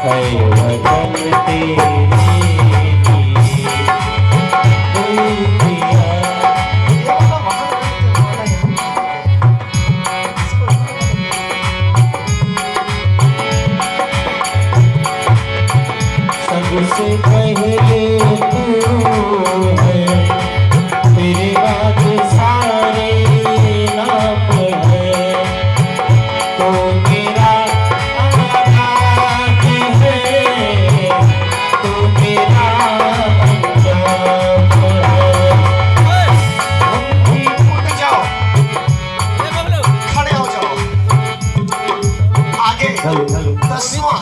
है वतन तेरे सबसे पहले तू है, तेरे बाद सारे नाम है, तो मेरा आगाज है, तो मेरा अंजाम है। उठ जाओ, खड़े हो जाओ। आगे दसवां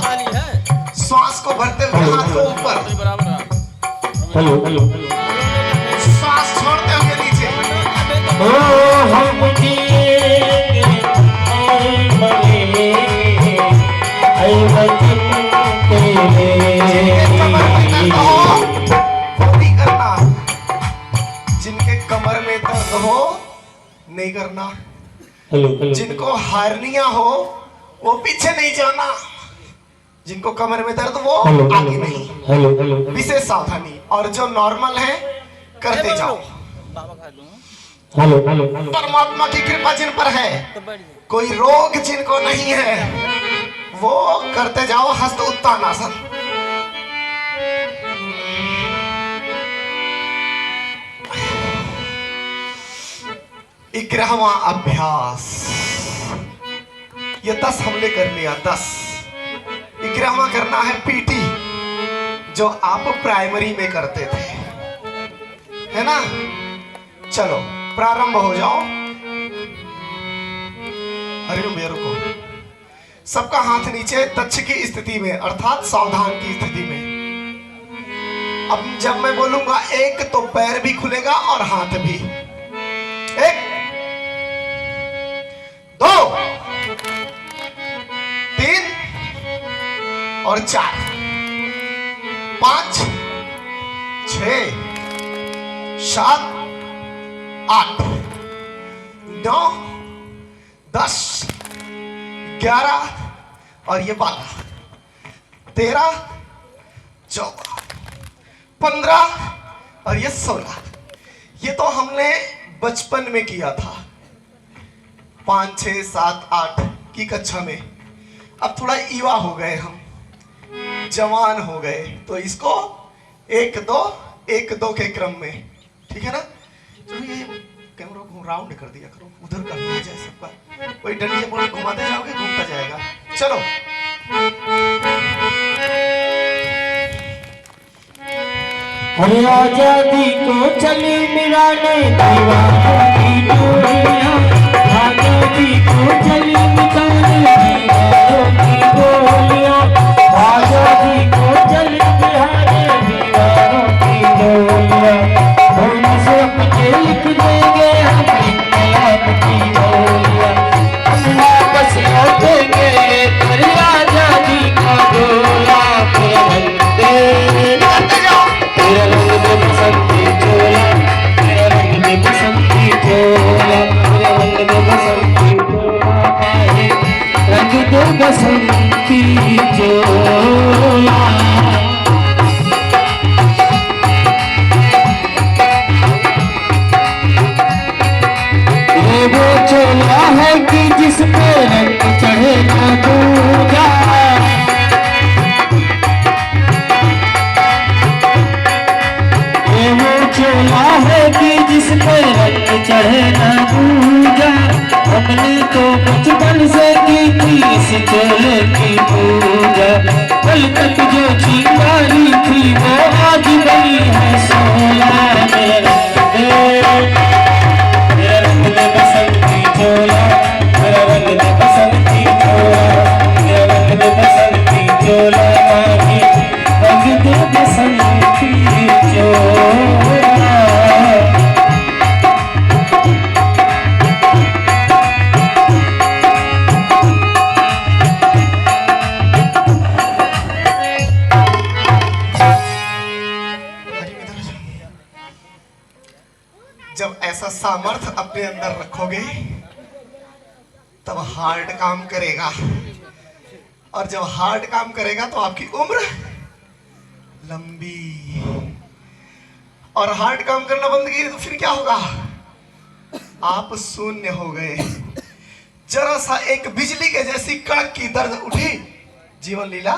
श्वास को भरते हुए हाथ को ऊपर, हेलो हेलो श्वास छोड़ते हुए नीचे। ओ हम जिएंगे और मरेंगे ऐ वतन तेरे। कमर में दर्द हो वो नहीं करना, जिनके कमर में दर्द हो नहीं करना, हेलो हेलो जिनको हार्निया हो वो पीछे नहीं जाना, जिनको कमर में दर्द वो आगे नहीं। हेलो हेलो विशेष सावधानी। और जो नॉर्मल है करते जाओ। हेलो हेलो परमात्मा की कृपा जिन पर है, कोई रोग जिनको नहीं है, वो करते जाओ हस्त उत्तानासन। इक्यावां अभ्यास। ये 10 हमले कर लिया, 10। 11वां करना है पीटी, जो आप प्राइमरी में करते थे, है ना। चलो प्रारंभ हो जाओ। हरिओम भैया रुको। सबका हाथ नीचे तच्छ की स्थिति में, अर्थात सावधान की स्थिति में। अब जब मैं बोलूंगा एक, तो पैर भी खुलेगा और हाथ भी। 1 2 3 और 4 5 6 7 8 9 10 11 और ये 12 13 14 15 और ये 16। ये तो हमने बचपन में किया था, 5 6 7 8 की कक्षा में। अब थोड़ा युवा हो गए हम, जवान हो गए, तो इसको 1 2 के क्रम में, ठीक है ना। चलो ये कैमरा को राउंड कर दिया करो, उधर कर दिया जाए सबका। वही डंडी पूरा घुमाते जाओगे, घूमता जाएगा। चलो अरे आजादी को चली मिलाने दीवारों की डोरियां, आजादी को चली मिटाने दीवारों की गोलियां, आजादी को चली मिटाने दीवारों की गोलियां, खून से अपने लिख देंगे हम इंकलाब की गोलियां, हम वापस लौटेंगे तेरी आजादी का गोला, तेरा रंग दे बसंती चोला, तेरा रंग दे बसंती चोला, तेरा रंग दे बसंती चोला, रंग दे बसंती चोला। ये वो चोला है कि जिस पे रंग चढ़े ना दूजा, चोला है कि जिस पे रंग चढ़े न पूजा, हमने तो बचपन से की थी इस चोले की पूजा, कल तक जो चिंगारी थी वो आज बनी है सोला। मेरा रंग दे बसंती चोला, मेरा रंग दे बसंती चोला, मेरा रंग दे बसंती चोला, रंग दे बसंती चोला। जब ऐसा सामर्थ्य अपने अंदर रखोगे तब हार्ट काम करेगा। और जब हार्ट काम करेगा तो आपकी उम्र लंबी, और हार्ट काम करना बंद किया तो फिर क्या होगा? आप शून्य हो गए। जरा सा एक बिजली के जैसी कड़क की दर्द उठी, जीवन लीला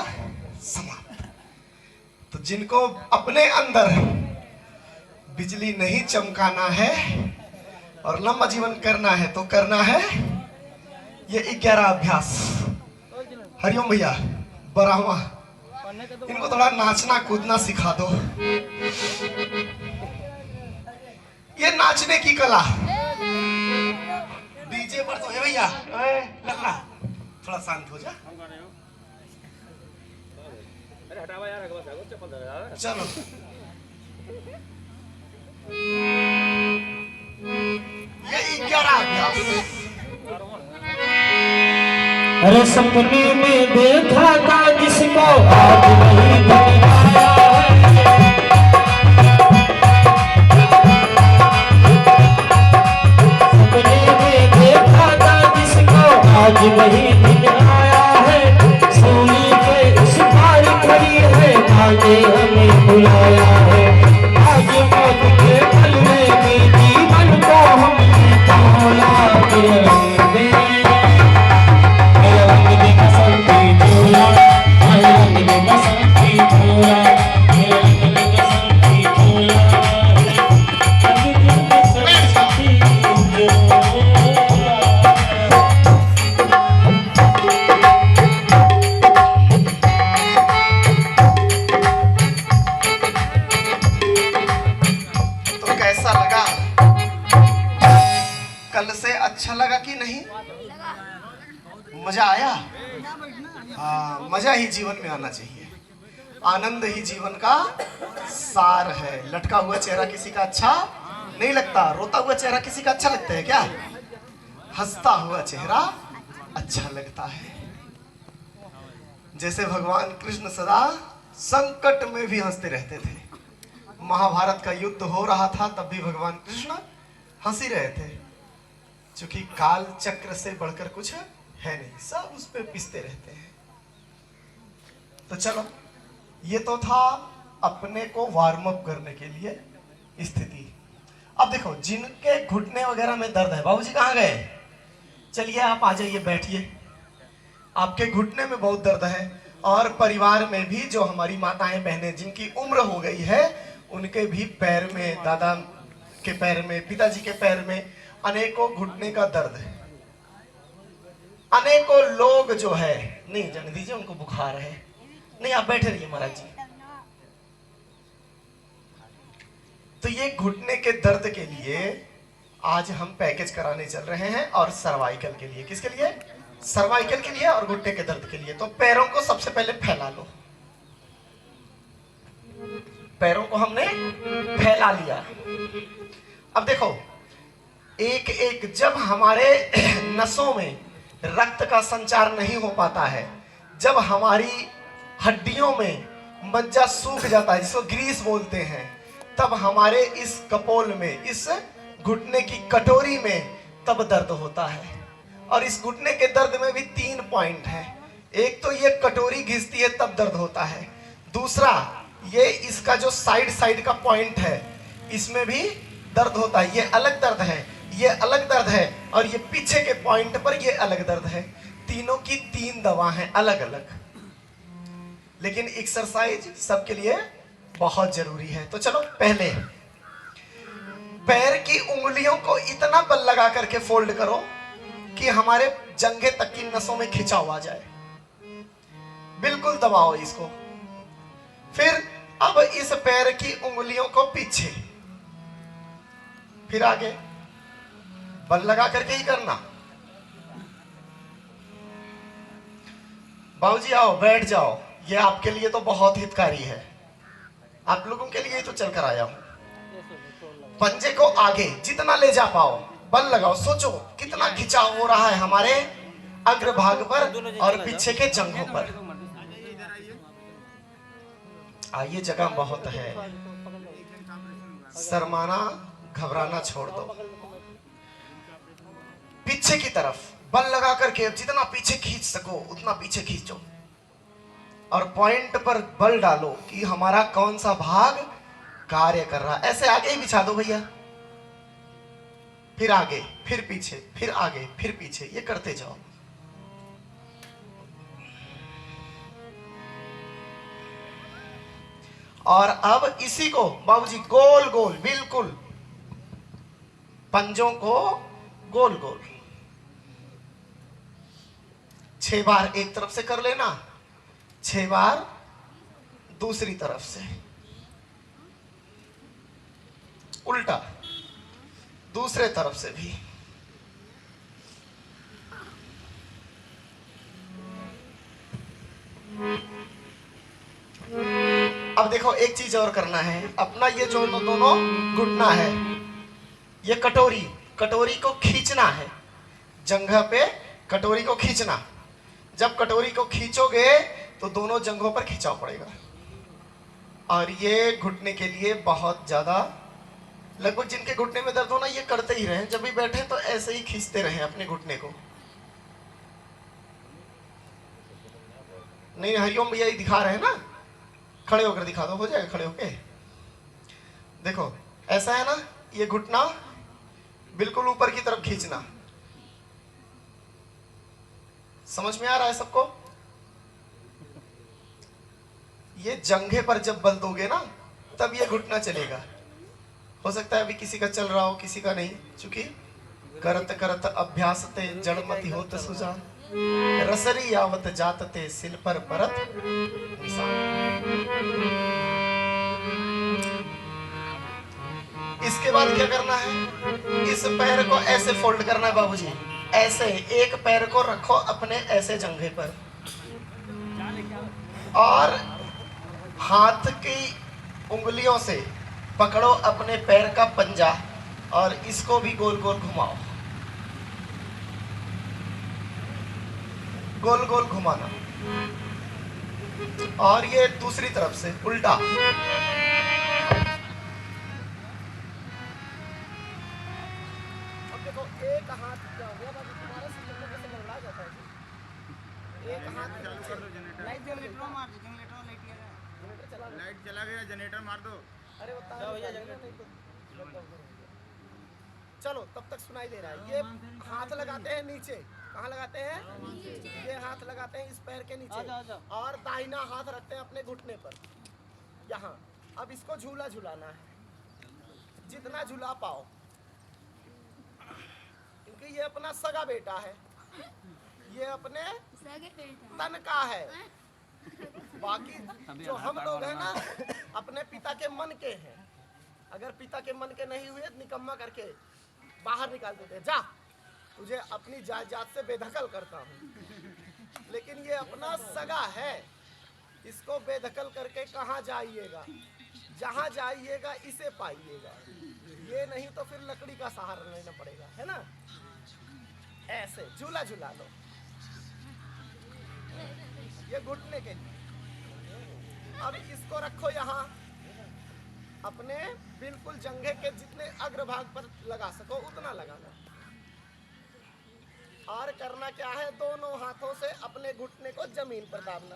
समाप्त। तो जिनको अपने अंदर बिजली नहीं चमकाना है और लंबा जीवन करना है तो करना है ये 11 अभ्यास। हरिओम भैया, बरावा, इनको थोड़ा नाचना कूदना सिखा दो। ये नाचने की कला डीजे पर तो है भैया। लल्ला थोड़ा शांत हो जा। चलो ये 11 अभ्यास। अरे सपने में देखा था जिसको आज वही दिन आया है। सपने में देखा था जिसको आज वही दिन आया है। सोनी पे उस बार खड़ी है, आगे हमें बुलाया है। आज मौत के पल में भी जीवन को हमने तोला। तो कैसा लगा? कल से अच्छा लगा कि नहीं? मजा आया? हाँ, मजा ही जीवन में आना चाहिए। आनंद ही जीवन का सार है। लटका हुआ चेहरा किसी का अच्छा नहीं लगता। रोता हुआ चेहरा किसी का अच्छा लगता है क्या? हंसता हुआ चेहरा अच्छा लगता है। जैसे भगवान कृष्ण सदा संकट में भी हंसते रहते थे। महाभारत का युद्ध हो रहा था तब भी भगवान कृष्ण हंसी रहे थे, क्योंकि काल चक्र से बढ़कर कुछ है नहीं, सब उस पे पिसते रहते हैं। तो चलो, ये तो था अपने को वार्म अप करने के लिए स्थिति। अब देखो, जिनके घुटने वगैरह में दर्द है, बाबूजी कहाँ गए? चलिए आप आ जाइए, बैठिए। आपके घुटने में बहुत दर्द है, और परिवार में भी जो हमारी माताएं बहनें जिनकी उम्र हो गई है, उनके भी पैर में, दादा के पैर में, पिताजी के पैर में अनेकों घुटने का दर्द है। अनेकों लोग जो है, नहीं जाने दीजिए, उनको बुखार है। नहीं, आप बैठे रहिए महाराज जी। तो ये घुटने के दर्द के लिए आज हम पैकेज कराने चल रहे हैं, और सर्वाइकल के लिए। किसके लिए? सर्वाइकल के लिए और घुटने के दर्द के लिए। तो पैरों को सबसे पहले फैला लो। पैरों को हमने फैला लिया। अब देखो, एक एक जब हमारे नसों में रक्त का संचार नहीं हो पाता है, जब हमारी हड्डियों में मज्जा सूख जाता है, जिसको ग्रीस बोलते हैं, तब हमारे इस कपोल में, इस घुटने की कटोरी में तब दर्द होता है। और इस घुटने के दर्द में भी 3 पॉइंट है। एक तो ये कटोरी घिसती है तब दर्द होता है। दूसरा, ये इसका जो साइड का पॉइंट है, इसमें भी दर्द होता है। ये अलग दर्द है, ये अलग दर्द है, और ये पीछे के पॉइंट पर ये अलग दर्द है। तीनों की 3 दवा है अलग अलग। लेकिन एक्सरसाइज सबके लिए बहुत जरूरी है। तो चलो, पहले पैर की उंगलियों को इतना बल लगा करके फोल्ड करो कि हमारे जंघे तक की नसों में खिंचाव आ जाए। बिल्कुल दबाओ इसको। फिर अब इस पैर की उंगलियों को पीछे, फिर आगे, बल लगा करके ही करना। बाबूजी आओ, बैठ जाओ। ये आपके लिए तो बहुत हितकारी है, आप लोगों के लिए ही तो चलकर आया हूं। पंजे को आगे जितना ले जा पाओ बल लगाओ। सोचो कितना खिंचाव हो रहा है हमारे अग्रभाग पर और पीछे के जंघों पर। ये जगह बहुत है, शर्माना घबराना छोड़ दो। पीछे की तरफ बल लगा करके जितना पीछे खींच सको उतना पीछे खींचो। और पॉइंट पर बल डालो कि हमारा कौन सा भाग कार्य कर रहा है। ऐसे आगे ही बिछा दो भैया, फिर आगे, फिर पीछे, फिर आगे, फिर पीछे, ये करते जाओ। और अब इसी को बाबूजी गोल गोल, बिल्कुल पंजों को गोल गोल 6 बार एक तरफ से कर लेना, 6 बार दूसरी तरफ से, उल्टा दूसरे तरफ से भी। अब देखो एक चीज और करना है, अपना ये जो दोनों घुटना है, ये कटोरी, कटोरी को खींचना है, जंघा पे कटोरी को खींचना। जब कटोरी को खींचोगे तो दोनों जंघों पर खिंचाव पड़ेगा, और ये घुटने के लिए बहुत ज्यादा, लगभग जिनके घुटने में दर्द हो ना, ये करते ही रहें, जब भी बैठे तो ऐसे ही खींचते रहें अपने घुटने को। नहीं, हरिओम भैया ही दिखा रहे हैं ना, खड़े होकर दिखा दो, हो जाएगा खड़े होके। देखो ऐसा है ना, ये घुटना बिल्कुल ऊपर की तरफ खींचना। समझ में आ रहा है सबको? ये जंघे पर जब बल दोगे ना, तब ये घुटना चलेगा। हो सकता है अभी किसी का चल रहा हो, किसी का नहीं, क्योंकि करत करत अभ्यास ते जड़मति होत सुजान, रसरी आवत जात ते सिल पर परत निशान। इसके बाद क्या करना है, इस पैर को ऐसे फोल्ड करना है बाबूजी, ऐसे एक पैर को रखो अपने ऐसे जंघे पर, और हाथ की उंगलियों से पकड़ो अपने पैर का पंजा, और इसको भी गोल गोल घुमाओ, गोल गोल घुमाना। और ये दूसरी तरफ से उल्टा। अब देखो एक हाथ क्या हो गया, तुम्हारा सिस्टम कैसे गड़बड़ा जाता है। एक हाथ लाइट जनरेटर मार दो, जनरेटर लाइट चला गया, जनरेटर मार दो। अरे चलो तब तक सुनाई दे रहा है। ये हाथ लगाते हैं नीचे, कहाँ लगाते हैं? ये हाथ लगाते हैं इस पैर के नीचे, और दाहिना हाथ रखते हैं अपने घुटने पर यहाँ। अब इसको झूला झुलाना है, जितना झुला पाओ, क्योंकि ये अपना सगा बेटा है, ये अपने तन का है। बाकी जो हम लोग हैं ना, अपने पिता के मन के हैं। अगर पिता के मन के नहीं हुए तो निकम्मा करके बाहर निकाल देते, जा तुझे अपनी जात से बेदखल करता हूँ। लेकिन ये अपना सगा है, इसको बेदखल करके कहाँ जाइएगा? जहाँ जाइएगा इसे पाइएगा, ये नहीं तो फिर लकड़ी का सहारा लेना पड़ेगा, है ना। ऐसे झूला झूला लो, ये घुटने के लिए। अब इसको रखो यहाँ अपने बिल्कुल जंघे के जितने अग्रभाग पर लगा सको उतना लगाना। और करना क्या है, दोनों हाथों से अपने घुटने को जमीन पर दाबना,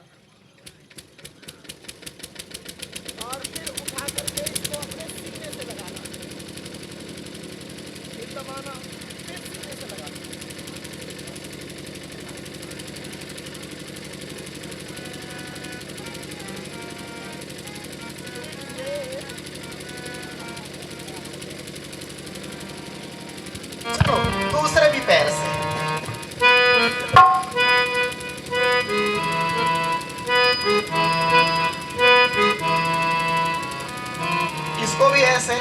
और फिर उठा करके इसको अपने सीने से लगाना, फिर दबाना, फिर सीने से लगाना। चलो दूसरे भी पैर से। इसको भी ऐसे।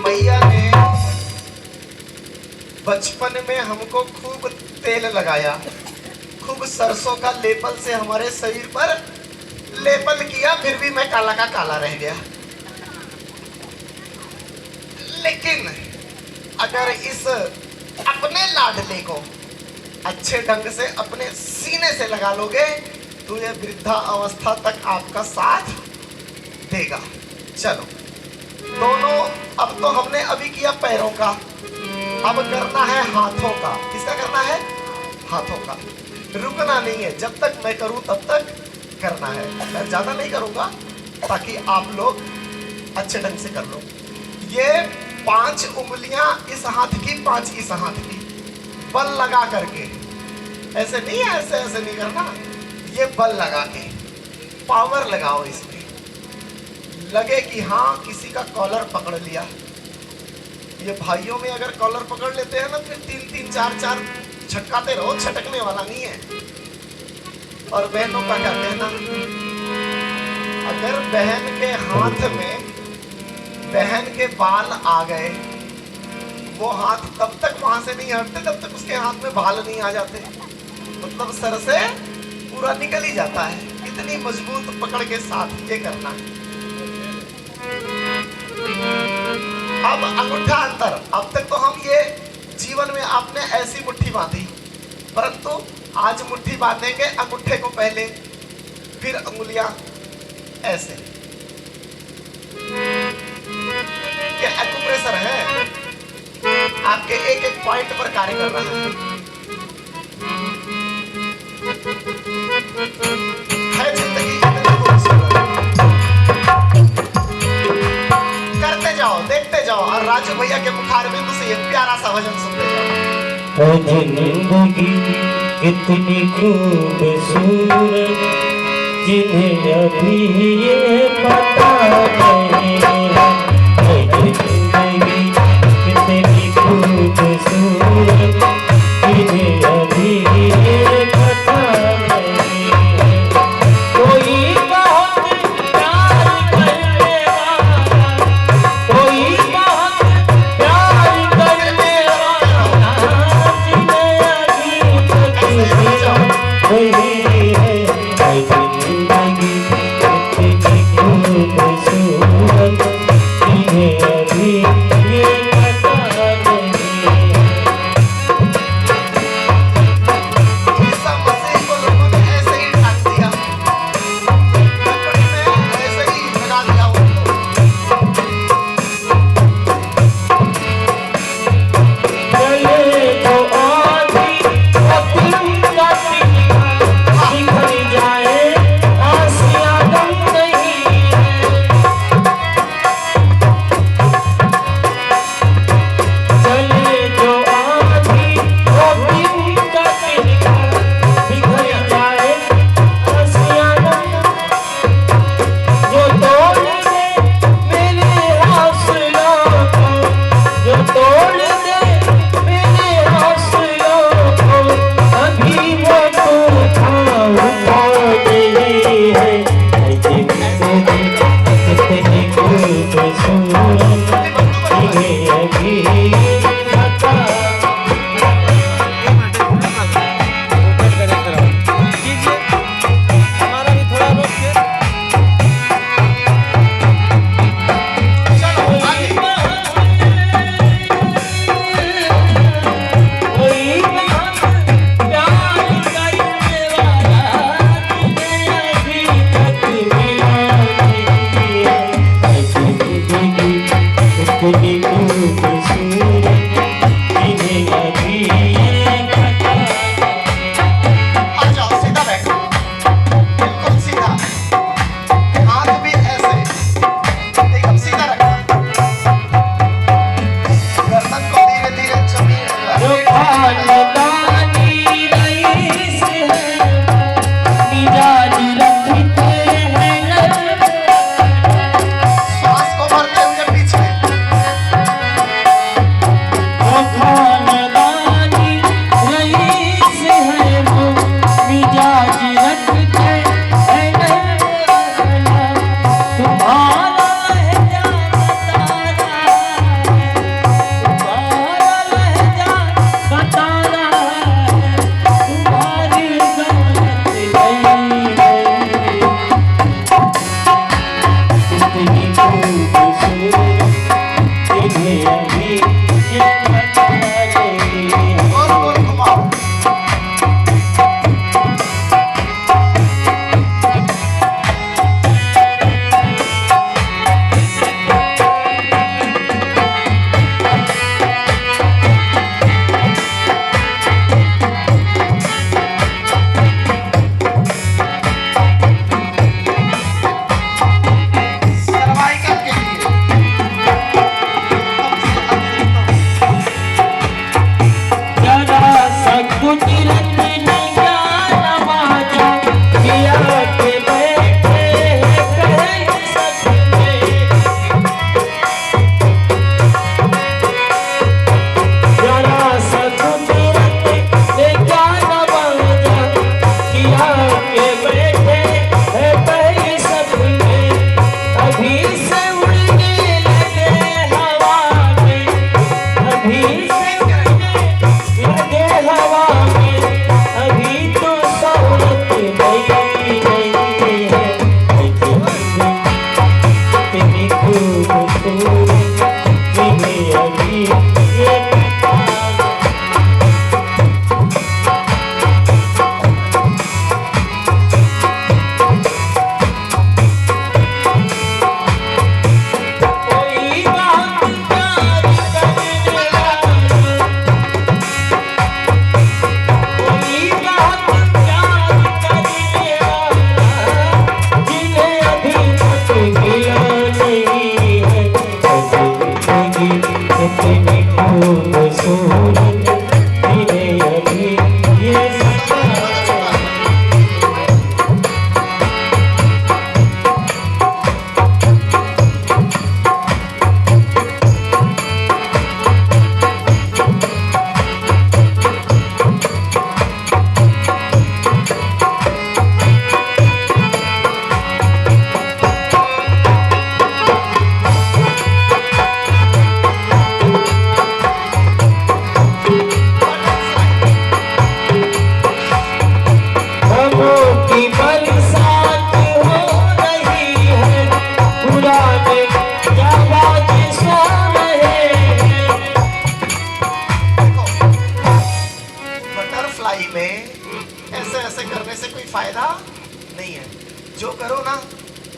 मैया ने बचपन में हमको खूब तेल लगाया, खूब सरसों का लेपल से हमारे शरीर पर लेपल किया, फिर भी मैं काला का काला रह गया। लेकिन अगर इस अपने लाडले को अच्छे ढंग से अपने सीने से लगा लोगे तो ये वृद्धा अवस्था तक आपका साथ देगा। चलो दोनों, अब तो हमने अभी किया पैरों का, अब करना है हाथों का। किसका करना है? हाथों का। रुकना नहीं है, जब तक मैं करूं तब तक करना है। मैं ज्यादा नहीं करूंगा ताकि आप लोग अच्छे ढंग से कर लो। ये 5 उंगलियां इस हाथ की, 5 इस हाथ की, बल लगा करके, ऐसे नहीं है, ऐसे ऐसे नहीं करना, ये बल लगा के पावर लगाओ इसमें। लगे कि हाँ किसी का कॉलर पकड़ लिया। ये भाइयों में अगर कॉलर पकड़ लेते हैं ना, फिर 3-3 4-4 छटकाते रहो, छटकने वाला नहीं है। और बहनों का क्या कहना, अगर बहन के हाथ में बहन के बाल आ गए, वो हाथ तब तक वहां से नहीं हटते जब तक उसके हाथ में बाल नहीं आ जाते। मतलब सर से पूरा निकल ही जाता है। इतनी मजबूत पकड़ के साथ ये करना है। अब अंगूठा अंतर। अब तक तो हम ये जीवन में आपने ऐसी मुट्ठी बांधी, परंतु आज मुट्ठी बांधेंगे अंगूठे को पहले, फिर अंगुलियां ऐसे। ये एक्यूप्रेशर है, आपके एक एक पॉइंट पर कार्य कर रहा है। जिंदगी करते जाओ, देखते जाओ, और राजू भैया के मुखार में से एक प्यारा सा भजन सुनते जाओ। ओ जिंदगी कितनी खूबसूरत, जिन्हें अभी ये पता नहीं है। ओ जिंदगी कितनी खूबसूरत, जिन्हें अभी ये पता नहीं है। कोई बहुत प्यार करने वाला, कोई बहुत प्यार करने वाला, जिन्हें अभी तक वही है। जिंदगी कितनी खूबसूरत,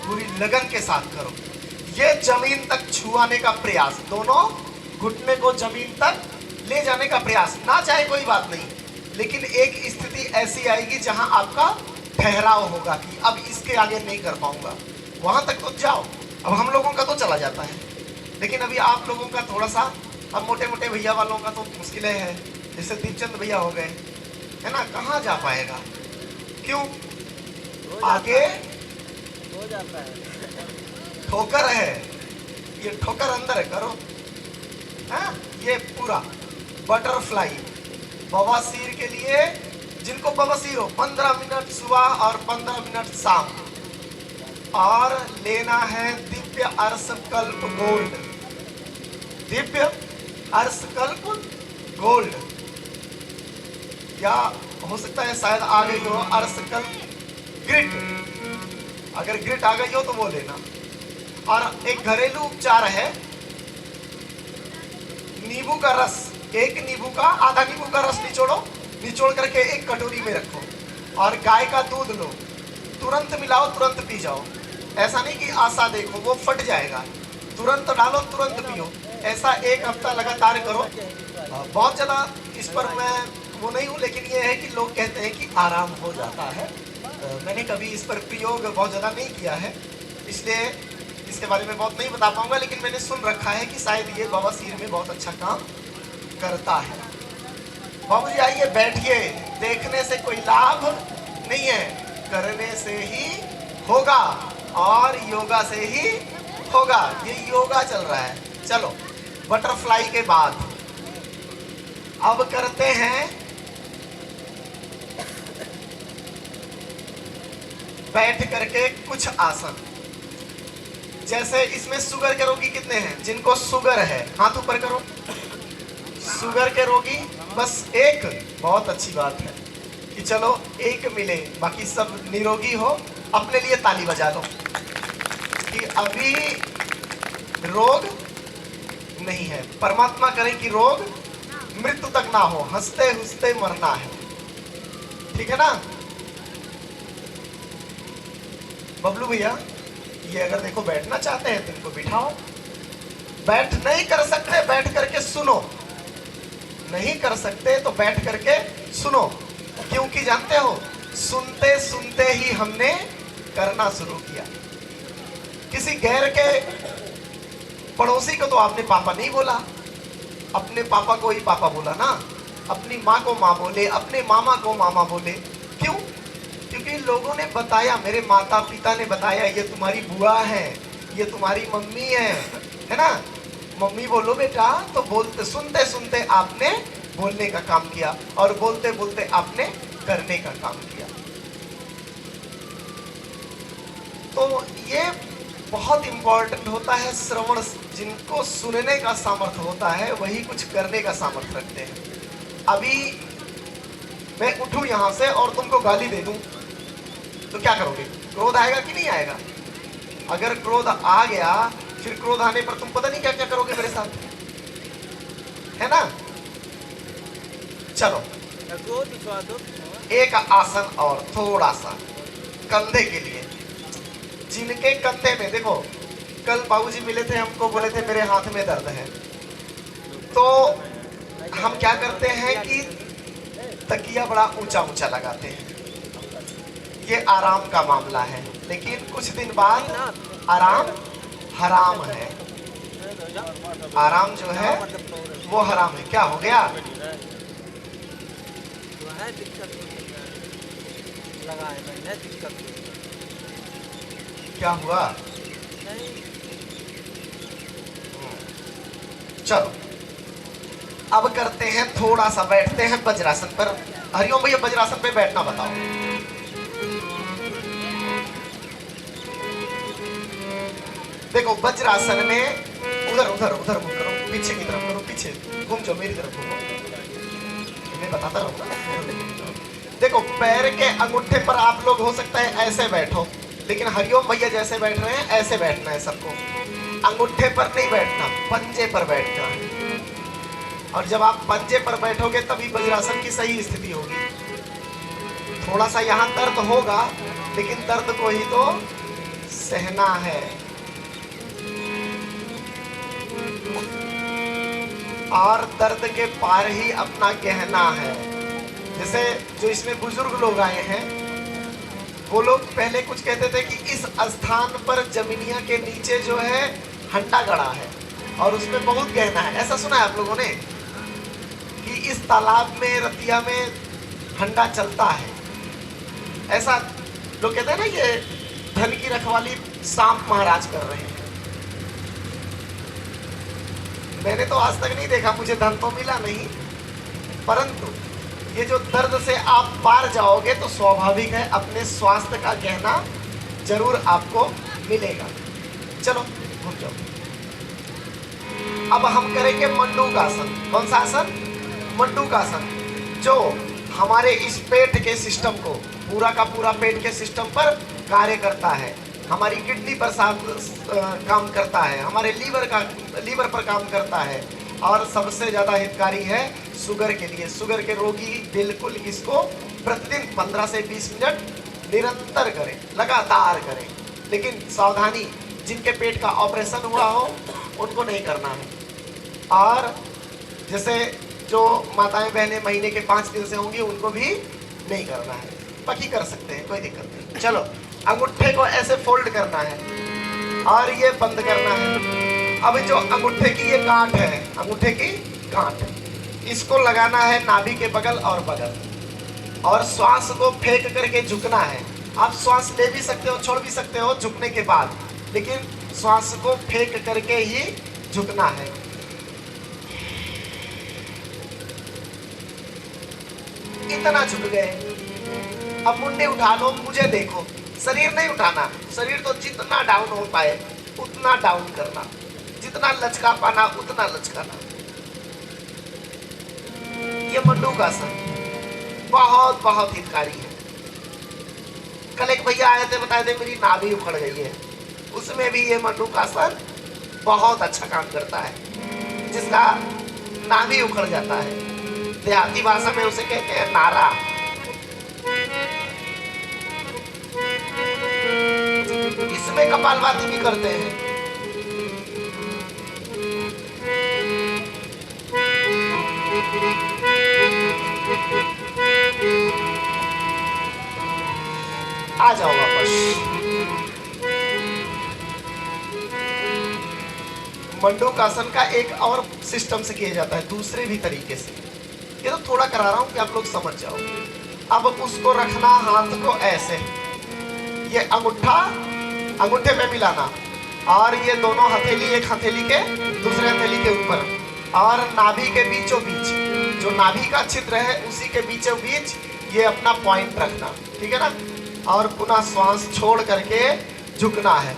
पूरी लगन के साथ करो। ये जमीन तक छुआने का प्रयास, दोनों घुटने को जमीन तक ले जाने का प्रयास, ना चाहे कोई बात नहीं, लेकिन एक स्थिति ऐसी आएगी जहां आपका ठहराव होगा कि अब इसके आगे नहीं कर पाऊंगा। वहां तक तो जाओ। अब हम लोगों का तो चला जाता है, लेकिन अभी आप लोगों का थोड़ा सा, अब मोटे मोटे भैया वालों का तो मुश्किलें है, जैसे दीपचंद भैया हो गए, है ना, कहाँ जा पाएगा? क्यों? आगे हो जाता है। ठोकर है, ये ठोकर अंदर करो। हाँ, ये पूरा बटरफ्लाई बवासीर के लिए, जिनको बवासीर हो 15 मिनट सुबह और 15 मिनट शाम, और लेना है दिव्य अर्शकल्प गोल्ड, दिव्य अर्शकल्प गोल्ड, या हो सकता है शायद आ गई हो अर्शकल्प ग्रिट, अगर ग्रिट आ गई हो तो वो लेना। और एक घरेलू उपचार है, नींबू का रस, एक नींबू का, आधा नींबू का रस निचोड़ करके एक कटोरी में रखो, और गाय का दूध लो, तुरंत मिलाओ, तुरंत पी जाओ। ऐसा नहीं कि आशा देखो, वो फट जाएगा, तुरंत डालो, तुरंत पियो। ऐसा 1 हफ्ता लगातार करो। बहुत ज़्यादा इस पर मैं वो नहीं हूँ, लेकिन ये है कि लोग कहते हैं कि आराम हो जाता है। मैंने कभी इस पर प्रयोग बहुत ज़्यादा नहीं किया है, इसलिए इसके बारे में बहुत नहीं बता पाऊंगा, लेकिन मैंने सुन रखा है कि शायद ये बवासीर में बहुत अच्छा काम करता है। बाबूजी आइए बैठिए, देखने से कोई लाभ नहीं है, करने से ही होगा, और योगा से ही होगा। ये योगा चल रहा है। चलो, बटरफ्लाई के बाद अब करते हैं बैठ करके कुछ आसन। जैसे इसमें शुगर के रोगी कितने हैं? जिनको शुगर है हाथ ऊपर करो। शुगर के रोगी बस एक, बहुत अच्छी बात है कि चलो एक मिले, बाकी सब निरोगी हो। अपने लिए ताली बजा लो कि अभी रोग नहीं है। परमात्मा करे कि रोग मृत्यु तक ना हो, हंसते हंसते मरना है, ठीक है ना? बबलू भैया, ये अगर देखो बैठना चाहते हैं तो इनको बिठाओ। बैठ नहीं कर सकते, बैठ करके सुनो। नहीं कर सकते तो बैठ करके सुनो, क्योंकि जानते हो, सुनते सुनते ही हमने करना शुरू किया। किसी गैर के पड़ोसी को तो आपने पापा नहीं बोला, अपने पापा को ही पापा बोला ना। अपनी माँ को माँ बोले, अपने मामा को मामा बोले। क्यों? क्योंकि लोगों ने बताया, मेरे माता पिता ने बताया, ये तुम्हारी बुआ है, ये तुम्हारी मम्मी है ना? मम्मी बोलो बेटा, तो बोलते सुनते सुनते आपने बोलने का काम किया, और बोलते बोलते आपने करने का काम किया। तो ये बहुत इंपॉर्टेंट होता है श्रवण। जिनको सुनने का सामर्थ्य होता है वही कुछ करने का सामर्थ्य रखते हैं। अभी मैं उठूं यहां से और तुमको गाली दे दूं तो क्या करोगे? क्रोध आएगा कि नहीं आएगा? अगर क्रोध आ गया, फिर क्रोध आने पर तुम पता नहीं क्या क्या करोगे मेरे साथ, है ना? चलो एक आसन और थोड़ा सा कंधे के लिए। जिनके कंधे में, देखो कल बाबूजी मिले थे, हमको बोले थे मेरे हाथ में दर्द है, तो हम क्या करते हैं कि तकिया बड़ा ऊंचा ऊंचा लगाते हैं। ये आराम का मामला है, लेकिन कुछ दिन बाद आराम हराम है। आराम जो है वो हराम है। क्या हो गया? क्या हुआ? चलो अब करते हैं, थोड़ा सा बैठते हैं वज्रासन पर। हरिओम भैया, वज्रासन पे बैठना बताओ। देखो वज्रासन में उधर उधर उधर मुड़ करो, पीछे की तरफ करो, पीछे घूम जाओ, मेरी तरफ घूमो, मैं बताता रहूंगा। देखो पैर के अंगूठे पर आप लोग हो सकता है ऐसे बैठो, लेकिन हरिओम भैया जैसे बैठ रहे हैं ऐसे बैठना है सबको। अंगूठे पर नहीं बैठना, पंजे पर बैठना है। और जब आप पंजे पर बैठोगे तभी वज्रासन की सही स्थिति होगी। थोड़ा सा यहाँ दर्द होगा, लेकिन दर्द को ही तो सहना है और दर्द के पार ही अपना कहना है। जैसे जो इसमें बुजुर्ग लोग आए हैं, वो लोग पहले कुछ कहते थे कि इस स्थान पर जमीनिया के नीचे जो है हंडा गड़ा है और उसमें बहुत गहना है। ऐसा सुना है आप लोगों ने कि इस तालाब में रतिया में हंडा चलता है। ऐसा लोग कहते हैं ना, ये धन की रखवाली सांप महाराज कर रहे हैं। मैंने तो आज तक नहीं देखा, मुझे धन तो मिला नहीं, परंतु ये जो दर्द से आप पार जाओगे तो स्वाभाविक है अपने स्वास्थ्य का गहना जरूर आपको मिलेगा। चलो घूम जाओ। अब हम करेंगे मंडूकासन। कौन सा आसन? मंडूकासन, जो हमारे इस पेट के सिस्टम को, पूरा का पूरा पेट के सिस्टम पर कार्य करता है। हमारी किडनी पर काम करता है, हमारे लीवर पर काम करता है और सबसे ज़्यादा हितकारी है शुगर के लिए। शुगर के रोगी बिल्कुल इसको प्रतिदिन 15 से 20 मिनट निरंतर करें, लगातार करें। लेकिन सावधानी, जिनके पेट का ऑपरेशन हुआ हो उनको नहीं करना है। और जैसे जो माताएं बहनें महीने के 5 दिन से होंगी उनको भी नहीं करना है। बाकी कर सकते हैं, कोई दिक्कत नहीं। चलो, अंगूठे को ऐसे फोल्ड करना है और ये बंद करना है। अब जो अंगूठे की ये गांठ है, अंगूठे की गांठ, इसको लगाना है नाभि के बगल और बगल, और श्वास को फेंक करके झुकना है। आप श्वास ले भी सकते हो, छोड़ भी सकते हो झुकने के बाद, लेकिन श्वास को फेंक करके ही झुकना है। इतना झुक गए, अब मुंडे उठा लो, मुझे देखो। शरीर नहीं उठाना, शरीर तो जितना डाउन हो पाए उतना डाउन करना, जितना लचका पाना उतना लचकाना। ये मंडूकासन बहुत बहुत हितकारी है। कल एक भैया आए थे, बताए थे मेरी नाभि उखड़ गई है, उसमें भी ये मंडूकासन बहुत अच्छा काम करता है। जिसका नाभि उखड़ जाता है, देहाती भाषा में उसे कहते हैं नारा। इसमें कपालभाति भी करते हैं। आ जाओ वापस। मंडूकासन का एक और सिस्टम से किया जाता है, दूसरे भी तरीके से। ये तो थोड़ा करा रहा हूं कि आप लोग समझ जाओ। अब उसको रखना हाथ को ऐसे, ये अंगूठे पे मिलाना, और ये दोनों हथेली एक हथेली के दूसरे हथेली के ऊपर, और नाभि के बीचों बीच, जो नाभि का छिद्र है उसी के बीचों बीच ये अपना पॉइंट रखना, ठीक है ना। और पुनः श्वास छोड़ करके झुकना है।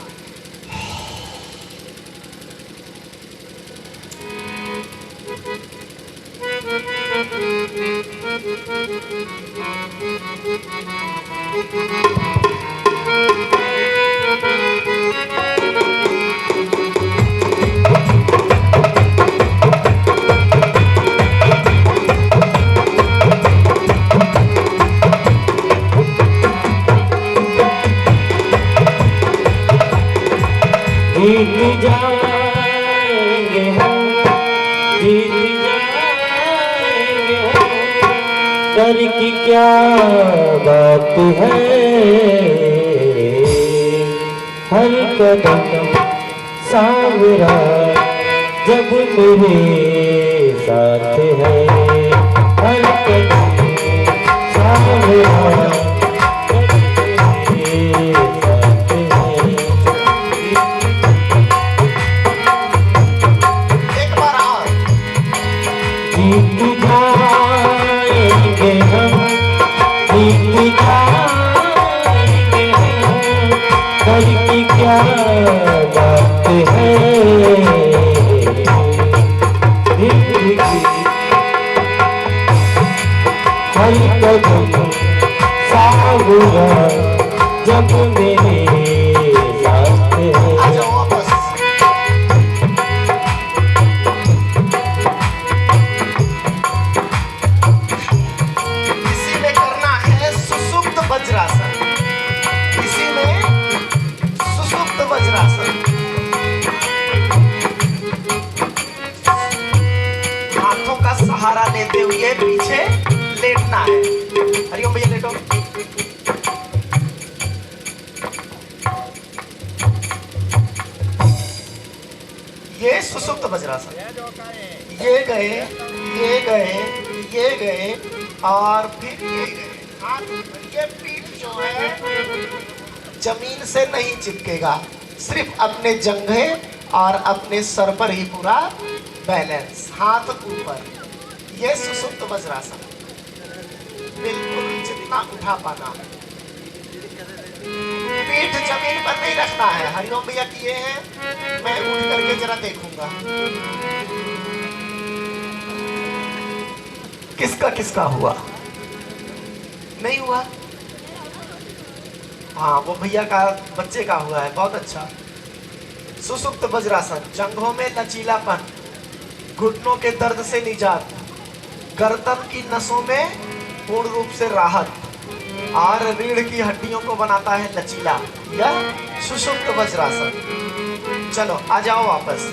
जीत जाएंगे हम, जीत जाएंगे हम, डर की क्या बात है, हर कदम सावरा जब मेरे साथ है, हर कदम सावरा जब मेरे साथ है। एक बार और। जीत जाएंगे हम, जीत जाएंगे हम, डर की क्या बात है, जिंदगी हर कदम देखते हुए पीछे लेटना है। हरिओम भैया लेटो। ये सुसुप्त वज्रासन। ये गए, ये गए, ये गए और फिर ये गए। हाथ ये पीठ जो है जमीन से नहीं चिपकेगा, सिर्फ अपने जंघे और अपने सर पर ही पूरा बैलेंस, हाथ ऊपर। ये सुसुप्त वज्रासन। बिल्कुल जितना उठा पाना, पीठ जमीन पर नहीं रखना है। हरिओम भैया किए हैं, मैं उठ करके जरा देखूंगा किसका किसका हुआ। नहीं हुआ? हाँ, वो भैया का बच्चे का हुआ है, बहुत अच्छा। सुसुप्त वज्रासन, जंघों में लचीलापन, घुटनों के दर्द से निजात, गर्दन की नसों में पूर्ण रूप से राहत और रीढ़ की हड्डियों को बनाता है लचीला। यह सुषुप्त वज्रासन। चलो आ जाओ वापस।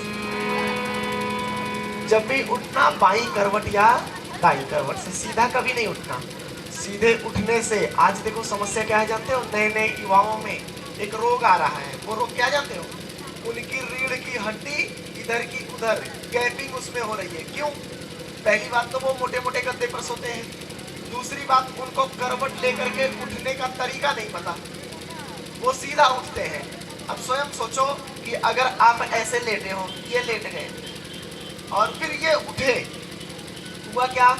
जब भी उठना बाई करवट या दाई करवट से, सीधा कभी नहीं उठना। सीधे उठने से आज देखो समस्या क्या है जानते हो, नए नए युवाओं में एक रोग आ रहा है। वो रोग क्या जानते हो? उनकी रीढ़ की हड्डी इधर की उधर गैपिंग उसमें हो रही है। क्यों? पहली बात तो वो मोटे मोटे गद्दे पर सोते हैं, दूसरी बात उनको करवट लेकर के उठने का तरीका नहीं पता, वो सीधा उठते हैं। अब स्वयं सोचो कि अगर आप ऐसे लेटे हो, ये लेट गए और फिर ये उठे, हुआ क्या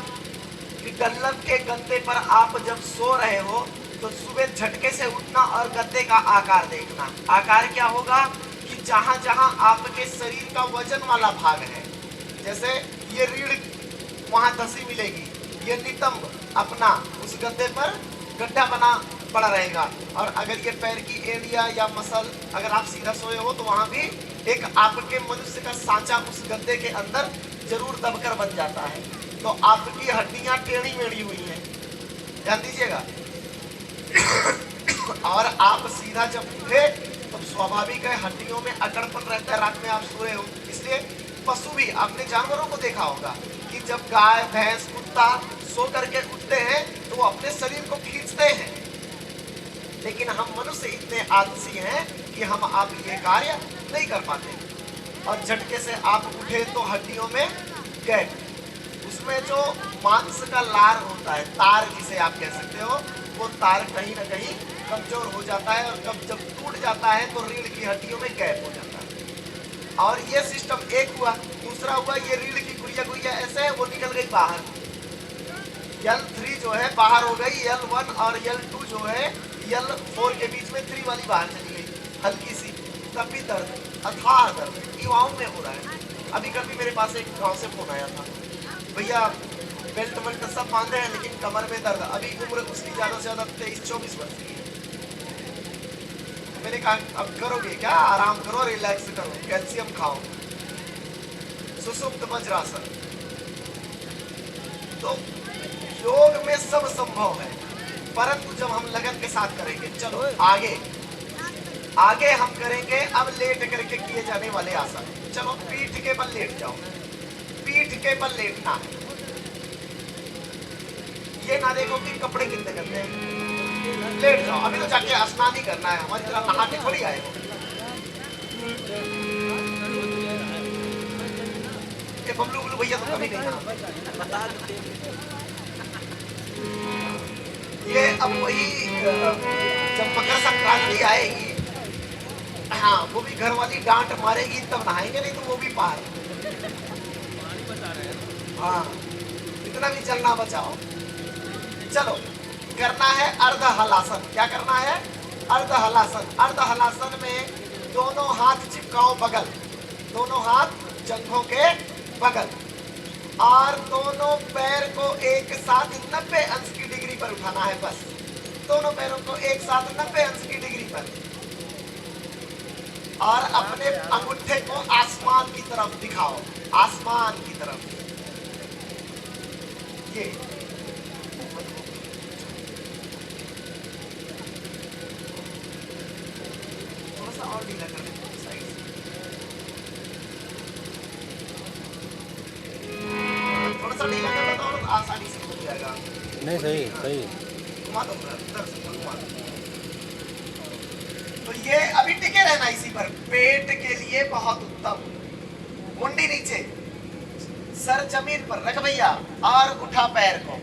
कि डल्लब के गद्दे पर आप जब सो रहे हो तो सुबह झटके से उठना और गद्दे का आकार देखना। आकार क्या होगा कि जहां जहां आपके शरीर का वजन वाला भाग है, जैसे ये रीढ़ वहां धसी मिलेगी, ये नितंब अपना उस गद्दे पर गड्ढा बना पड़ा रहेगा। और अगर ये पैर की एड़िया या मसल अगर आप सीधा सोए हो तो वहां भी एक आपके मनुष्य का सांचा उस गद्दे के अंदर जरूर दबकर बन जाता है। तो आपकी हड्डियां टेढ़ी मेढ़ी हुई हैं, ध्यान दीजिएगा। और आप सीधा जब उठे तो स्वाभाविक है हड्डियों में अकड़पन रहता है, रात में आप सोए हो। इसलिए पशु भी, आपने जानवरों को देखा होगा कि जब गाय भैंस कुत्ता सो करके उठते हैं तो वो अपने शरीर को खींचते हैं, लेकिन हम मनुष्य इतने आलसी हैं कि हम आप ये कार्य नहीं कर पाते। और झटके से आप उठे तो हड्डियों में गैप, उसमें जो मांस का लार होता है, तार जिसे आप कह सकते हो, वो तार कहीं ना कहीं कमजोर हो जाता है और कब जब टूट जाता है तो रीढ़ की हड्डियों में गैप हो जाता है। और ये सिस्टम एक हुआ। दूसरा हुआ, ये रीढ़ की गुड़िया गुड़िया ऐसे है, वो निकल गई बाहर। L3 जो है बाहर हो गई, L1 और L2 जो है L4 के बीच में 3 वाली बाहर चली गई, हल्की सी। तब भी दर्द, अथाह दर्द युवाओं में हो रहा है। अभी कल भी मेरे पास एक गांव से फोन आया था, भैया बेल्ट वेल्ट सब बांधे हैं लेकिन कमर में दर्द। अभी उम्र उसकी ज्यादा से ज्यादा 23-24 वर्ष की है। मैंने कहा अब करोगे क्या, आराम करो, रिलैक्स करो, कैल्शियम खाओ, सुसुप्त वज्रासन। तो योग में सब संभव है, परंतु जब हम लगन के साथ करेंगे। चलो आगे आगे हम करेंगे अब लेट करके किए जाने वाले आसन। चलो पीठ के बल लेट जाओ, पीठ के बल लेटना है। ये ना देखो कि कपड़े कितने गंदे हैं, लेट जाओ। अभी तो जाके स्नान ही करना है, हमारी तरह नहा के थोड़ी आए हो। ये बबलू बबलू भैया तो कभी नहीं नहा। ये अब वही जब मकर संक्रांति आएगी, हाँ वो भी घर वाली डांट मारेगी तब नहाएंगे, नहीं तो वो भी पार। हाँ इतना भी चलना बचाओ। चलो करना है अर्ध हलासन। क्या करना है? अर्ध हलासन। अर्ध हलासन में दोनों हाथ चिपकाओ बगल, दोनों हाथ जंघों के बगल, और दोनों पैर को एक साथ 90 अंश की डिग्री पर उठाना है। बस दोनों पैरों को एक साथ 90 अंश की डिग्री पर, और अपने अंगूठे को आसमान की तरफ दिखाओ, आसमान की तरफ। ये थोड़ा सा और ढीला कर देते हैं साइड से, थोड़ा सा ढीला कर देता हूँ। आसानी से खुल जाएगा। नहीं सही सही। घुमा दो इधर से, घुमा दो। तो ये अभी टिके रहना इसी पर। पेट के लिए बहुत उत्तम। मुंडी नीचे, सर जमीन पर रख भैया, और उठा पैर को।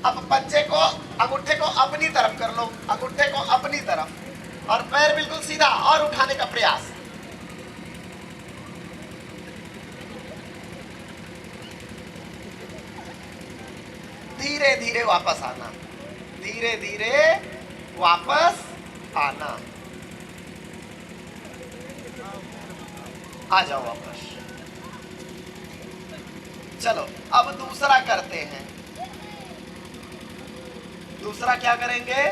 अब पंजे को, अंगूठे को अपनी तरफ कर लो, अंगूठे को अपनी तरफ, और पैर बिल्कुल सीधा, और उठाने का प्रयास। धीरे धीरे वापस आना, धीरे धीरे वापस आना। आ जाओ वापस। चलो अब दूसरा करते हैं। दूसरा क्या करेंगे?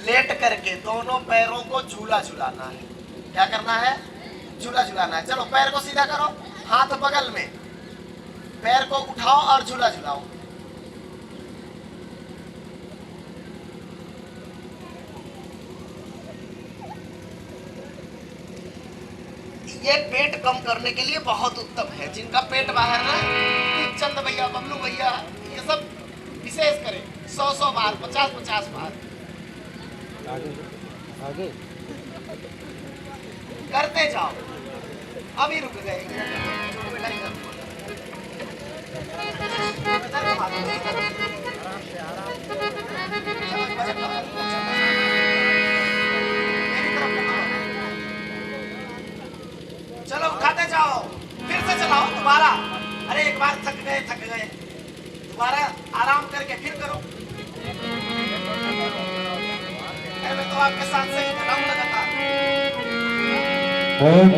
लेट करके दोनों पैरों को झूला झुलाना है। क्या करना है? झूला झुलाना है। चलो पैर को सीधा करो, हाथ बगल में, पैर को उठाओ और झूला झुलाओ। ये पेट कम करने के लिए बहुत उत्तम है। जिनका पेट बाहर है, चंद भैया, बबलू भैया, ये सब विशेष करें। 100 बार, 50 बार आगे आगे करते जाओ। अभी रुक गए। चलो उठाते जाओ, फिर से चलाओ दोबारा। अरे एक बार थक गए, दोबारा आराम करके फिर करो। मैं तो आपके साथ सही चलाऊं लगातार।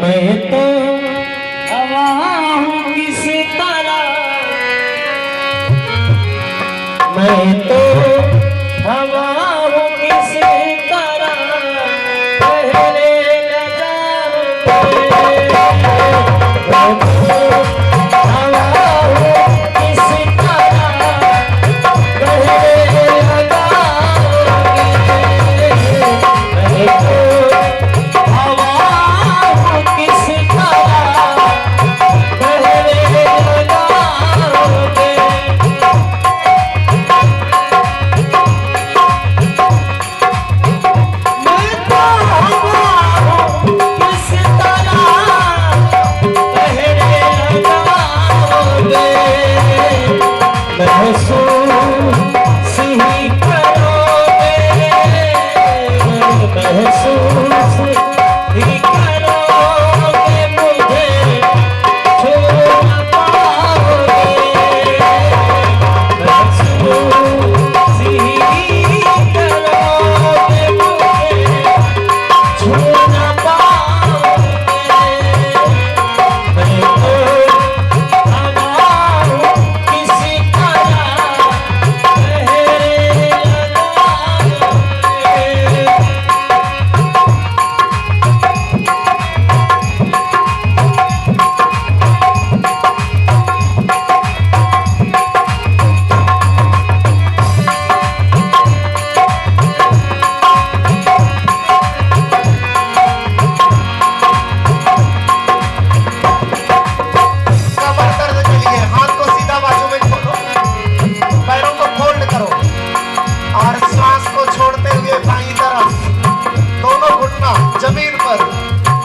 मैं तो हवा हूँ किस तरह, मैं तो हवा हूँ किस तरह, पहले लगा मैं तो हवा हूँ किस तरह, पहले लगा मैं तो हवा हूँ किस तरह, पहले लगाओगे। मैं तो हवा हूँ किस तरह, पहले लगाओगे। महसूस ही करोगे, महसूस ही करोगे, मुझे छू न पाओगे। महसूस ही करोगे, मुझे छू न पाओगे। मैं तो हवा हूँ किसी तरह, पहले लगाओगे। कमर दर्द के लिए हाथ को सीधा बाजू में खोलो, पैरों को फोल्ड करो, और श्वास को छोड़ते हुए बाईं तरफ, दोनों घुटना जमीन पर,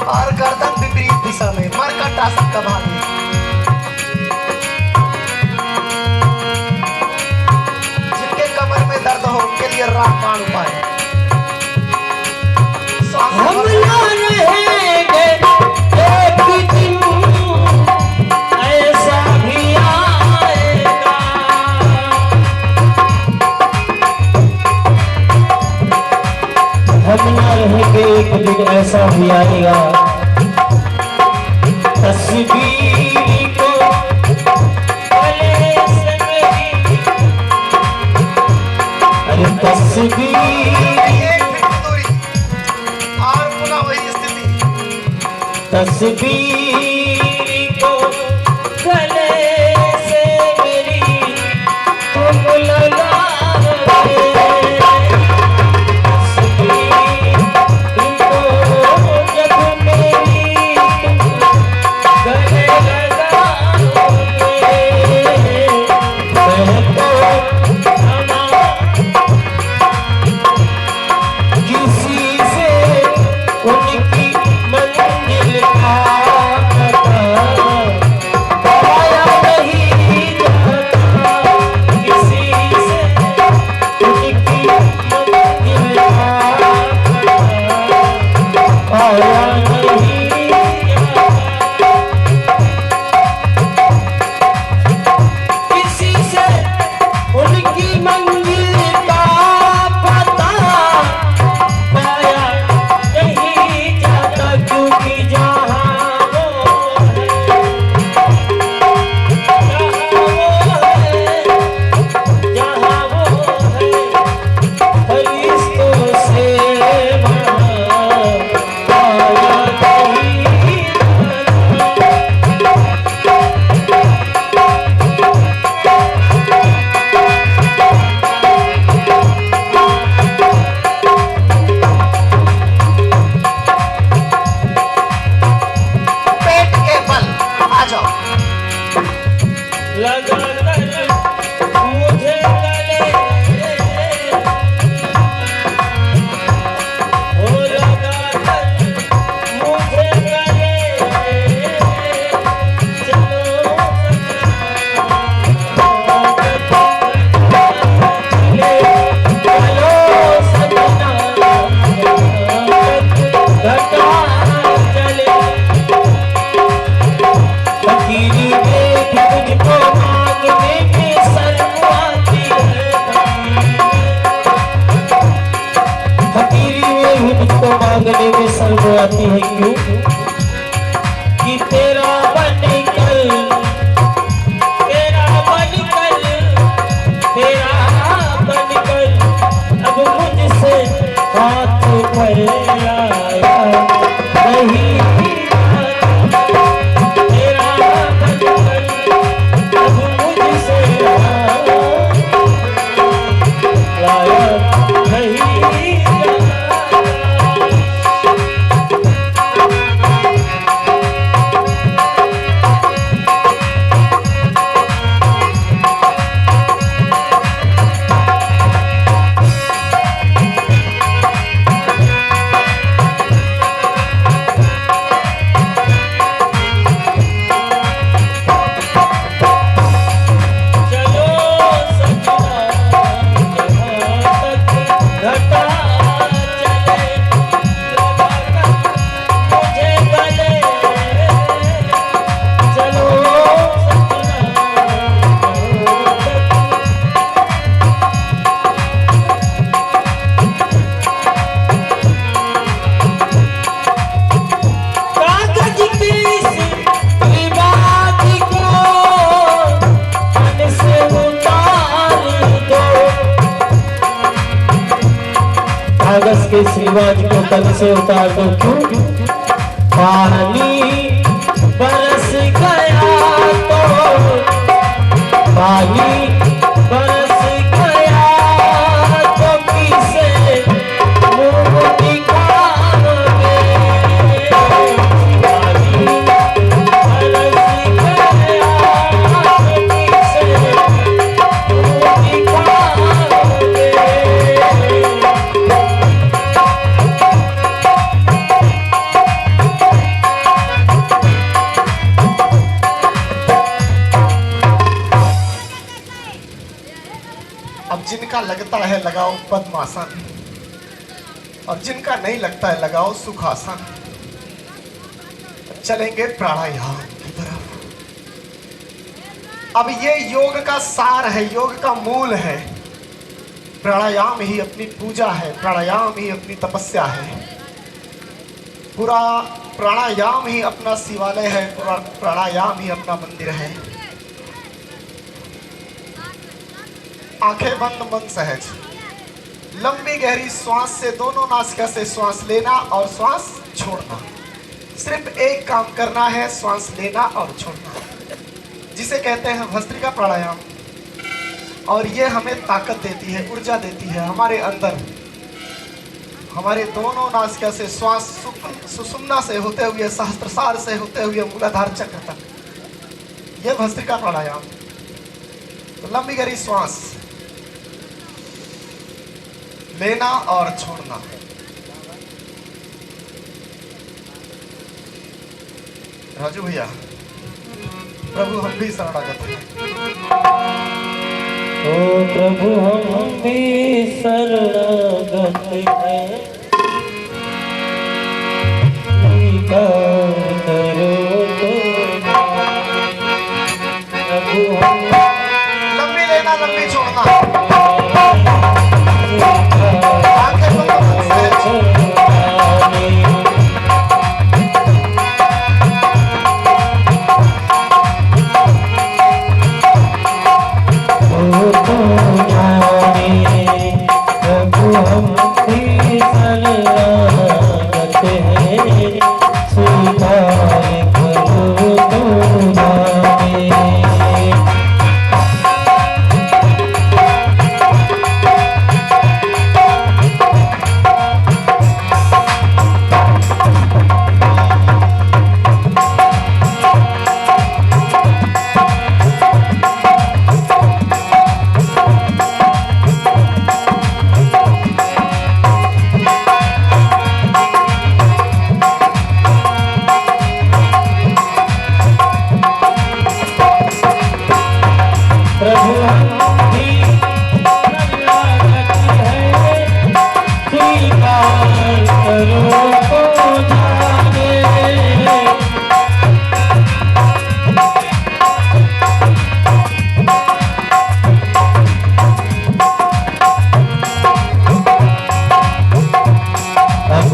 और गर्दन विपरीत दिशा में, मरकटासन का भाग। जिनके कमर में दर्द हो उनके लिए रामबाण उपाय। श्वास हम को रहेंगे एक दिन, ऐसा भी आएगा। हम ना रहेंगे एक दिन, ऐसा भी आएगा। तस्वीर को गले से मेरी, अरे तस्वीर, एक फीट दूरी, और पुनः वही स्थिति। तस्वीर को गले से मेरी तुम लगाओगे। तस्वीर को जब मेरी तुम गले लगाओगे। कोई भी मुझको मांगने में शर्म आती है क्यों कि तेरा बनकर अब मुझसे हाथ फैलाया नहीं तेरा बनकर अब मुझसे हाथ फैलाया नहीं कागज के रिवाज को तन से उतार दो क्यों पानी बरस गया तो पानी बरस गया तो किसे मुंह दिखाओगे पानी बरस गया तो किसे मुंह दिखाओगे अब जिनका लगता है लगाओ पद्मासन और जिनका नहीं लगता है लगाओ सुखासन। चलेंगे प्राणायाम की तरफ। अब ये योग का सार है, योग का मूल है। प्राणायाम ही अपनी पूजा है, प्राणायाम ही अपनी तपस्या है, पूरा प्राणायाम ही अपना शिवालय है, पूरा प्राणायाम ही अपना मंदिर है। आंखें बंद, मन सहज, लंबी गहरी श्वास से दोनों नासिका से श्वास लेना और श्वास छोड़ना। सिर्फ एक काम करना है, श्वास लेना और छोड़ना, जिसे कहते हैं भस्त्रिका प्राणायाम। और ये हमें ताकत देती है, ऊर्जा देती है हमारे अंदर। हमारे दोनों नासिका से श्वास सुषुम्ना से होते हुए, सहस्त्रसार से होते हुए मूलाधार चक्र तक, ये भस्त्रिका प्राणायाम। तो लंबी गहरी श्वास लेना और छोड़ना। राजू भैया, प्रभु हम भी शरणागत हैं। ओ प्रभु हम भी शरणागत हैं, स्वीकार करो तो प्रभु हम। लंबी लेना, लंबी छोड़ना। आंखें बंद, मन सहज।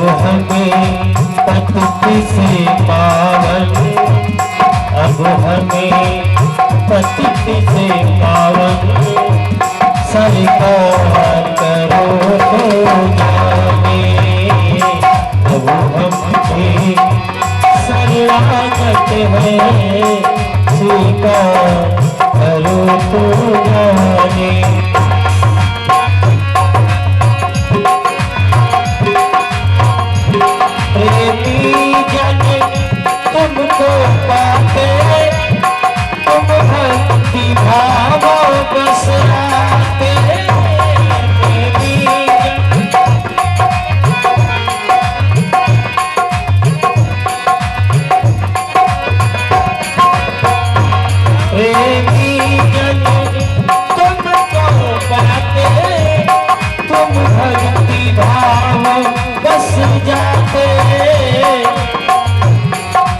हमें पति से पावन, अब हमें पति से पावन सरकार करो तो जाने। अब हमसे शरणागत है स्वीकार करो तो जाने। प्रेमी जन तुमको पाके तुम भक्ति भाव बस आते। प्रेमी जन तुमको पाके तुम भक्ति भाव बस जाते।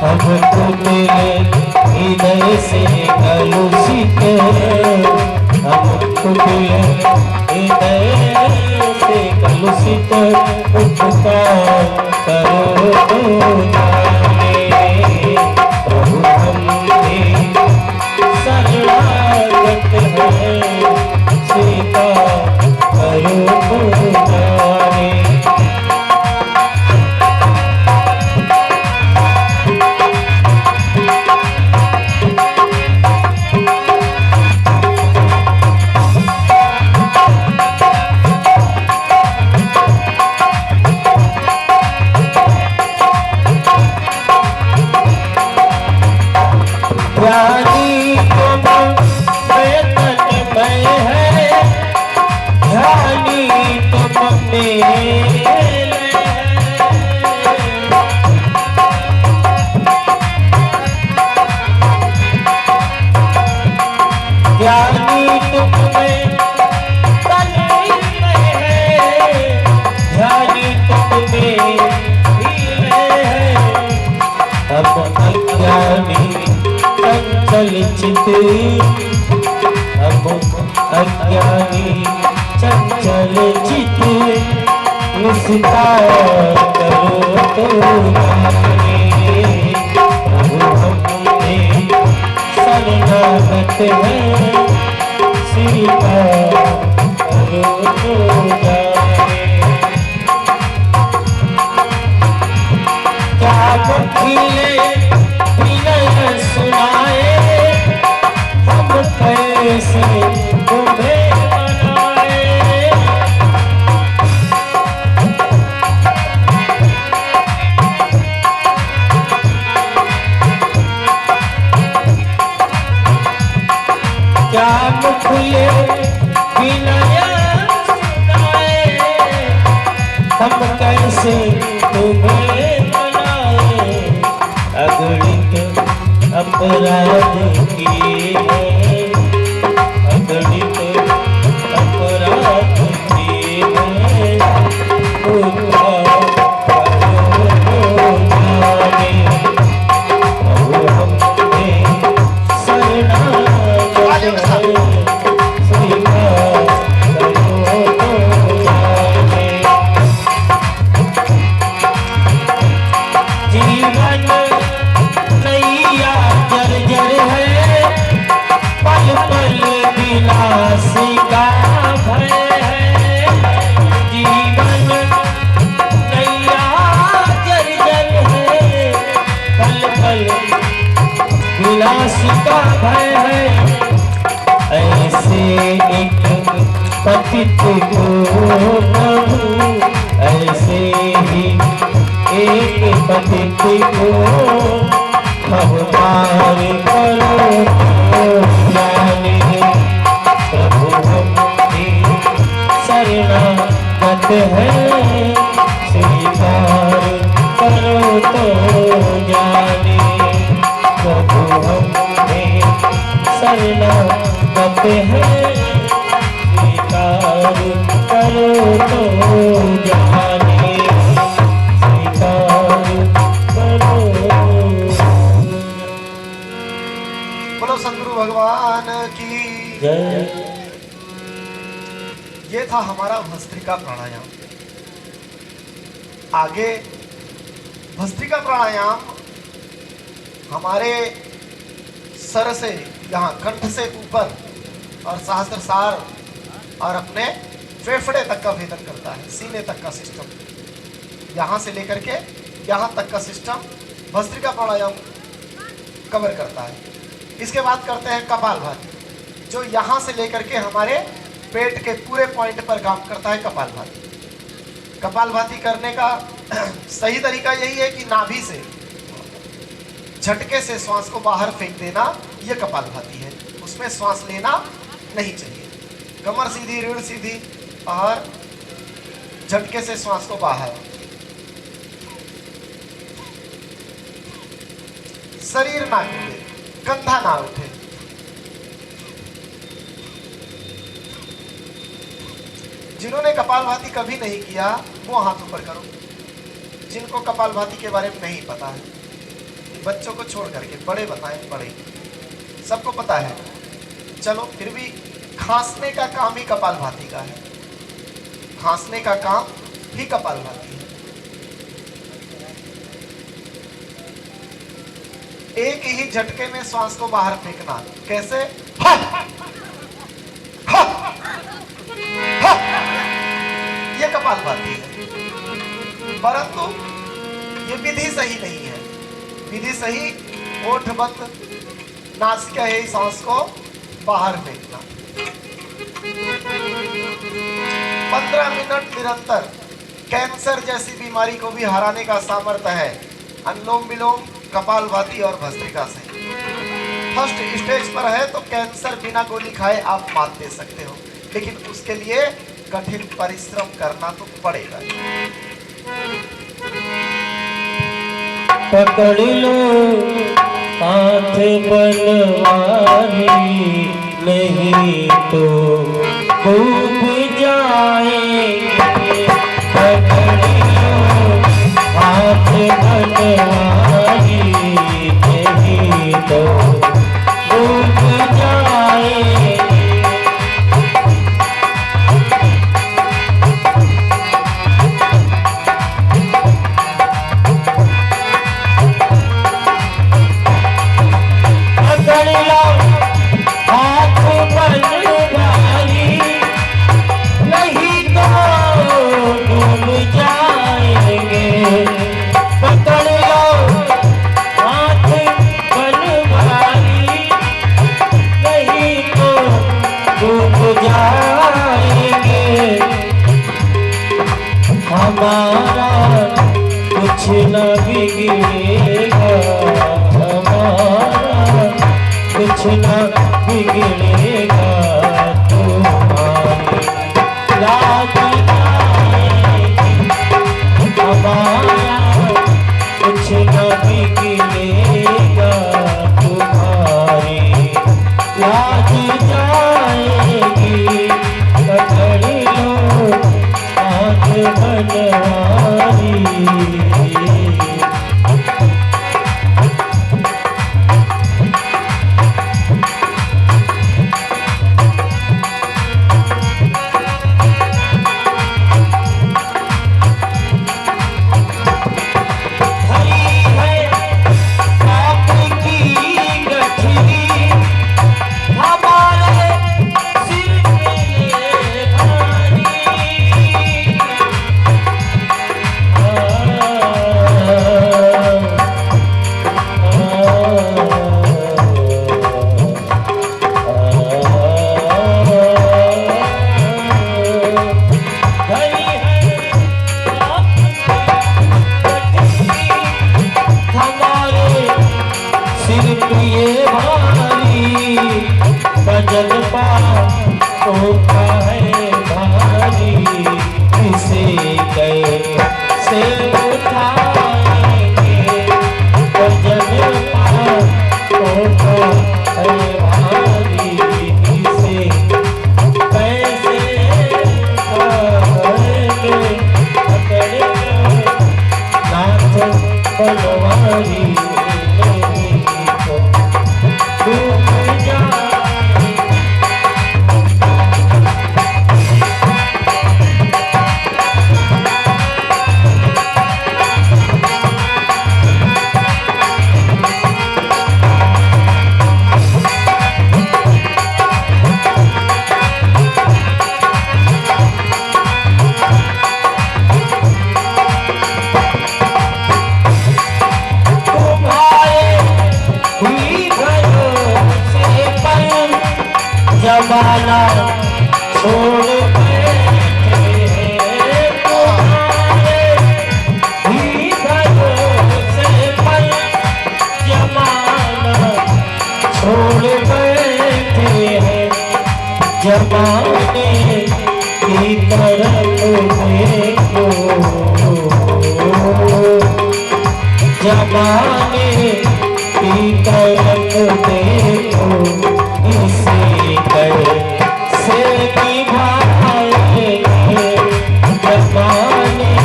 अब मिले हृदय से कलुषित, अब मिले हृदय से कलुषित उपकार करो तो जाने। प्रभु हमने शरणागत है स्वीकार करो तो जाने। ज्ञानी तुम प्रयत्नमय है, ध्यानी तुम मेरे है। ज्ञानी तुम में तन्मय है, ध्यानी तुम मेरे है। अब अज्ञानी चंचल चित, अब अज्ञानी चंचल चित निस्तार करो तो जाने। प्रभु हमने शरणागत है स्वीकार करो तो जाने। क्या मुखिले विनय सुनाए, हम कैसे तुम्हें मनाए। क्या मुखिले विनय सुनाए, हम कैसे तुम्हें मनाए। अगणित अपराध किए हैं, अगणित अपराध किए हैं, उद्धार करो तो जाने। अब हमने शरणागत है स्वीकार करो तो जाने। जीवन नैया जर्जर है, पल पल विनाश का भय है। जीवन नैया जर्जर है, पल पल विनाश का भय है। ऐसे एक पतित को प्रभु, ऐसे ही एक पतित को अवतार करो तो जाने। प्रभु हमने शरणागत है स्वीकार करो तो जाने। प्रभु हमने शरणागत है स्वीकार करो तो जाने। स्वीकार करो। बोलो सद्गुरु भगवान की जय। ये था हमारा भस्त्रिका प्राणायाम। आगे भस्त्रिका प्राणायाम हमारे सर से यहाँ कंठ से ऊपर और सहस्त्रसार और अपने फेफड़े तक का भेदन करता है, सीने तक का सिस्टम, यहाँ से लेकर के यहाँ तक का सिस्टम भस्त्रिका प्राणायाम कवर करता है। इसके बाद करते हैं कपालभाति, जो यहाँ से लेकर के हमारे पेट के पूरे पॉइंट पर काम करता है। कपालभाति, कपालभाति करने का सही तरीका यही है कि नाभि से झटके से श्वास को बाहर फेंक देना, यह कपालभाति है। उसमें श्वास लेना नहीं चाहिए। कमर सीधी, रीढ़ सीधी और झटके से श्वास को बाहर। शरीर ना हिले, कंधा ना उठे। जिन्होंने कपालभाति कभी नहीं किया वो हाथ ऊपर करो। जिनको कपालभाति के बारे में नहीं पता है, बच्चों को छोड़ करके बड़े बताएं, बड़े सबको पता है। चलो फिर भी खांसने का काम ही कपालभाति का है, खांसने का काम ही कपालभाति है। एक ही झटके में श्वास को बाहर फेंकना। कैसे? हा! हा! हा! ये कपालभाति है, परंतु ये विधि सही नहीं है। विधि सही ओठ बंद, नासिका है, सांस को बाहर फेंकना। 15 मिनट निरंतर। कैंसर जैसी बीमारी को भी हराने का सामर्थ्य है अनुलोम विलोम, कपालभाति और भस्त्रिका से। फर्स्ट स्टेज पर है तो कैंसर बिना गोली खाए आप मात दे सकते हो, लेकिन उसके लिए कठिन परिश्रम करना तो पड़ेगा। पकड़ लो हाथ बनवारी, नहीं तो डूब जाएंगे। पकड़ लो हाथ बनवारी, नहीं तो डूब जाएंगे। हमारा कुछ न बिगड़ेगा, हमारा कुछ न बिगड़ेगा। तुम्हारी लाज जाएगी, हमारा कुछ न बिगड़ेगा। तुम्हारी लाज जाएगी। पकड़ लो हाथ बनवारी। जमाना छोड़ बैठे हैं तुम्हारे ही भरोसे पर, जमाना छोड़ बैठे हैं, जमाने की तरफ देखो, जमाने की तरफ देखो, इसी कैसे निभाएंगे, जमाने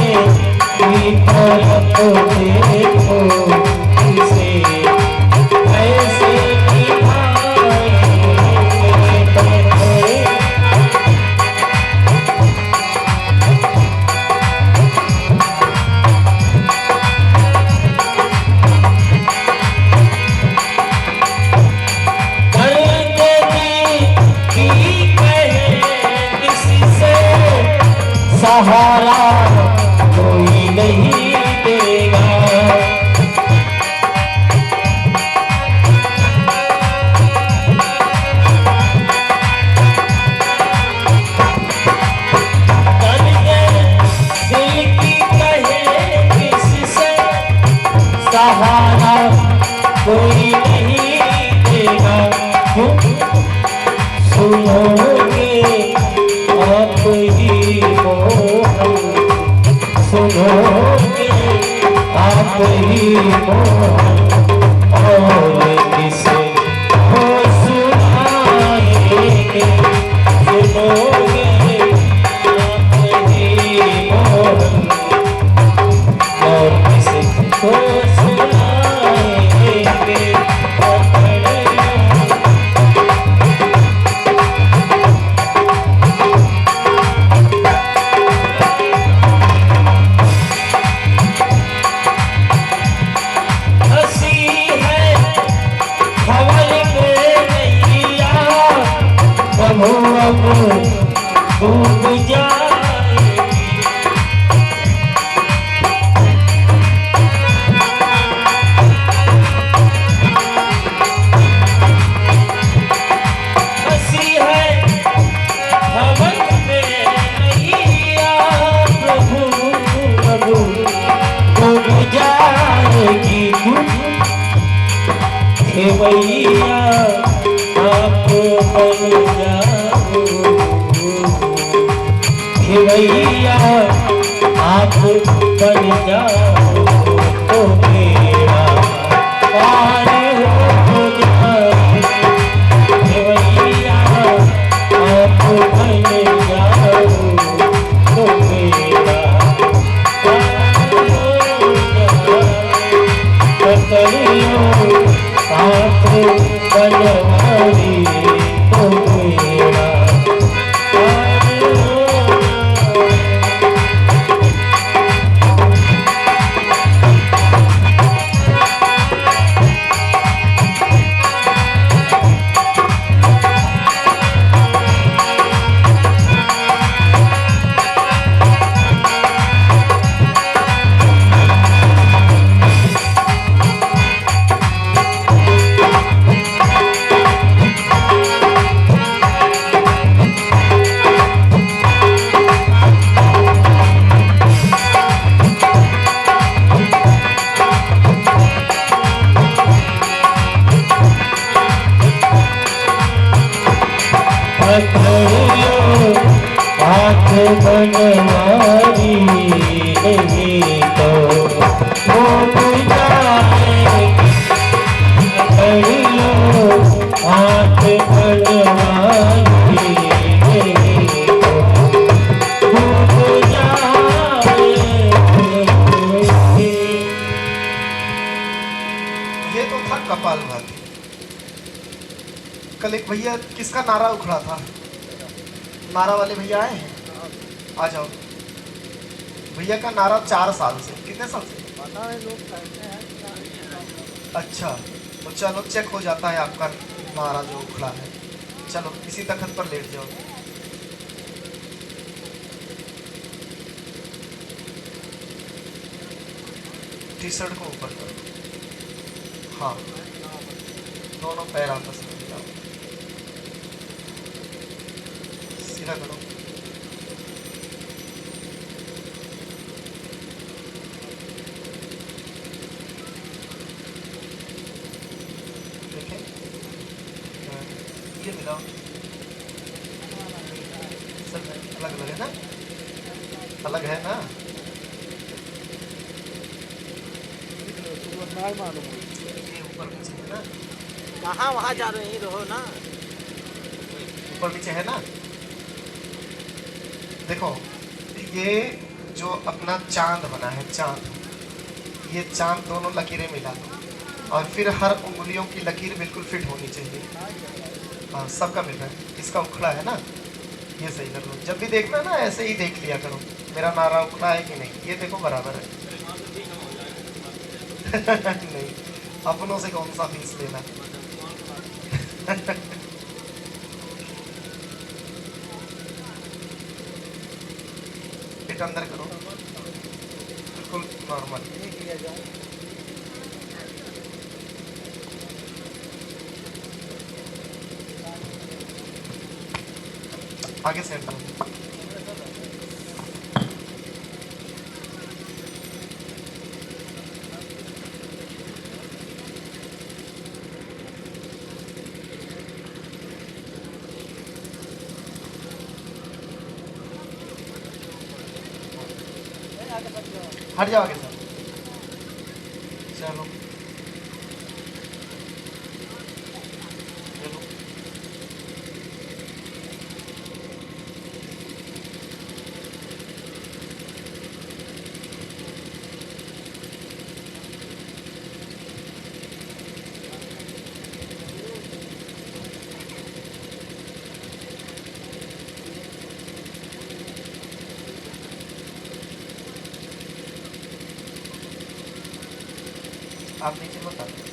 की तरफ देखो, इसे कैसे निभाएंगे। सहारा कोई नहीं देगा, दिल की कहे किससे, सहारा कोई नहीं देगा। सुनोगे आप ही मोहन, सुनोगे आप ही मोहन, और किसे को सुनाएंगे, सुनोगे आप ही मोहन, और किसे को सुनाएंगे। अब डूब जाएगी, हंसी है हवन में नैया, प्रभु प्रभु डूब जाएगी, खेवैया आप बन जाओ, खेवैया आप बन जाओ, तो मेरा पार हो जाए, खेवैया आप बन जाओ, तो मेरा पार हो जाए। कतरियों साथ बनवारी, तो मेरा पार हो जाए। हाथ बनवारी नहीं तो डूब जाएगी, हाथ बनवारी नहीं तो डूब जाएगी। ये तो था कपालभाति। कल एक भैया किसका नारा उखड़ा था? नारा वाले भैया आए हैं? आ जाओ। भैया का नारा 4 साल से, कितने साल से? पता है, लोग कहते हैं। अच्छा, तो चलो चेक हो जाता है आपका नारा जो उखड़ा है। चलो इसी तखत पर लेट जाओ। टी शर्ट को ऊपर करो। हाँ, दोनों पैर आपस में मिलाओ। सीधा करो। देखें, ये मिलाओ, सब अलग अलग है ना, अलग है ना। नहीं मालूम ये ऊपर नीचे है ना, कहाँ वहाँ जा रहे ही रहो ना। ऊपर नीचे है ना। देखो, ये जो अपना चांद बना है, चांद, ये चांद दोनों लकीरें मिला दो और फिर हर उंगलियों की लकीर बिल्कुल फिट होनी चाहिए। हाँ, सबका मिल रहा है। इसका उखड़ा है ना, ये सही कर लो। जब भी देखना ना ऐसे ही देख लिया करो, मेरा नारा उखड़ा है कि नहीं। ये देखो बराबर है। नहीं, अपनों से कौन सा फीस लेना। पेट अंदर करो, बिल्कुल नॉर्मल। नहीं किया जाए। आगे सेंटर में। हट जाओ आगे सर। चलो चलो, आप नीचे मत आते।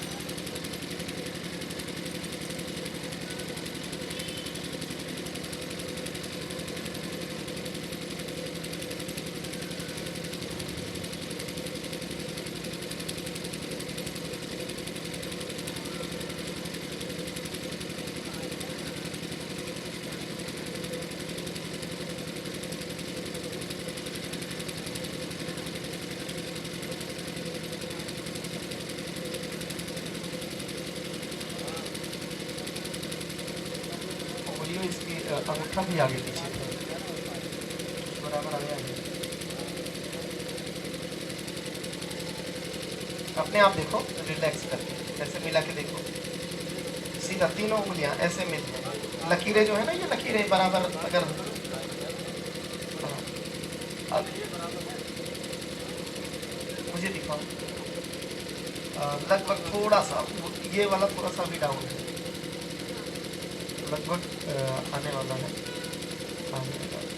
उंगलियों इसकी अंगूठा भी आगे पीछे बराबर आगे आगे। अपने आप देखो, रिलैक्स करके ऐसे मिला के देखो, सीधा तीनों उंगलियां ऐसे मिल जाए। लकीरें जो है ना, ये लकीरें बराबर अगर, हाँ, अब मुझे दिखाओ। लगभग थोड़ा सा ये वाला थोड़ा सा भी डाउन है, लगभग आने वाला है, आने वाला है।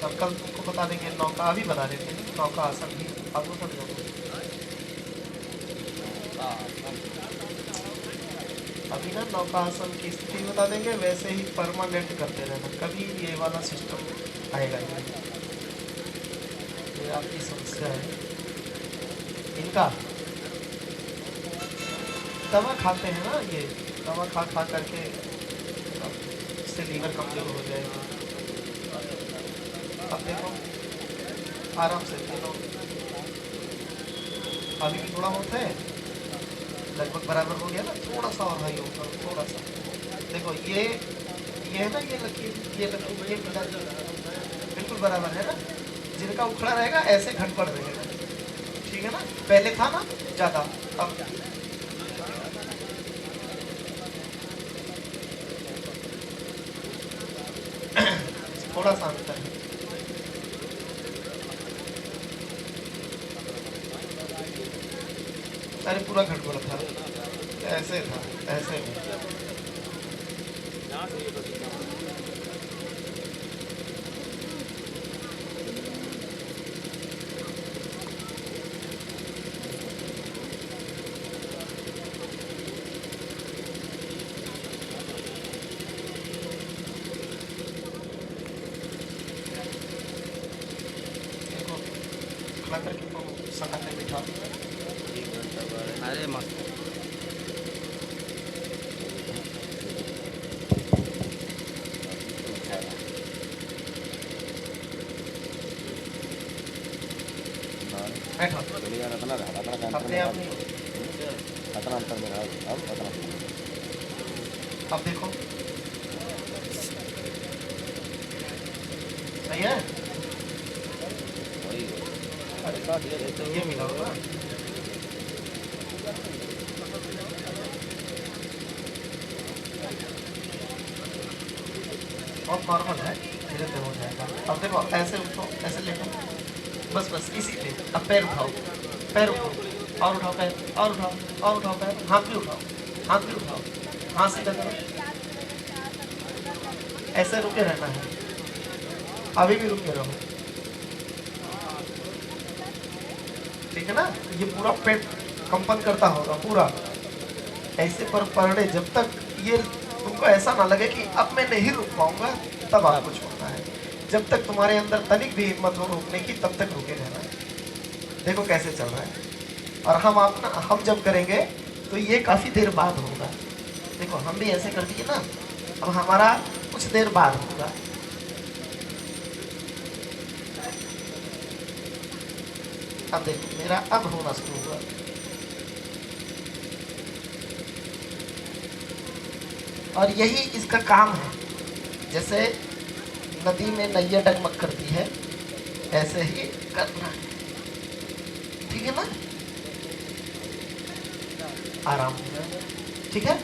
और कल तुमको बता देंगे, नौका भी बना देते हैं, नौका आसन भी। आगो कर जाओ, अभी ना नौका आसन की स्थिति बता देंगे, वैसे ही परमानेंट करते रहना, कभी ये वाला सिस्टम आएगा ही नहीं। ये आपकी समस्या है। इनका दवा खाते हैं ना, ये दवा खा खा करके इससे लीवर कमजोर हो जाएगा। अब देखो आराम से देखो, अभी भी थोड़ा होता है, लगभग बराबर हो गया ना, थोड़ा सा और हाई होगा, थोड़ा सा। देखो ये है ना, ये लकीर, ये लकीर, ये मिला बिल्कुल बराबर है ना। जिनका उखड़ा रहेगा ऐसे घटपड़ रहेगा, ठीक है ना। पहले था ना ज़्यादा, अब थोड़ा सा अंतर है। अरे पूरा घटबड़ था, ऐसे था, ऐसे में। अरे मस्त बैठो अपने आप नहीं अब देखो सही है ये मिला होगा बहुत नॉर्मल है धीरे धीरे हो जाएगा अब देखो ऐसे उठो ऐसे लेटो बस बस इसी पे अब पैर उठाओ और उठाओ पैर और उठाओ पैर हाथ भी उठाओ हाथ सीधा करो ऐसे रुके रहना है अभी भी रुके रहो ठीक है ना ये पूरा पेट कंपन करता होगा पूरा ऐसे पर पड़े जब तक ये तुमको ऐसा ना लगे कि अब मैं नहीं रुक पाऊंगा तब आपको छोड़ना है जब तक तुम्हारे अंदर तनिक भी हिम्मत हो रुकने की तब तक रुके रहना है देखो कैसे चल रहा है और हम जब करेंगे तो ये काफी देर बाद होगा देखो हम भी ऐसे कर दिए ना अब हमारा कुछ देर बाद होगा अब देखो मेरा अब होना शुरू हुआ और यही इसका काम है जैसे नदी में नैया डगमग करती है ऐसे ही करना है ठीक है ना आराम हो जाए ठीक है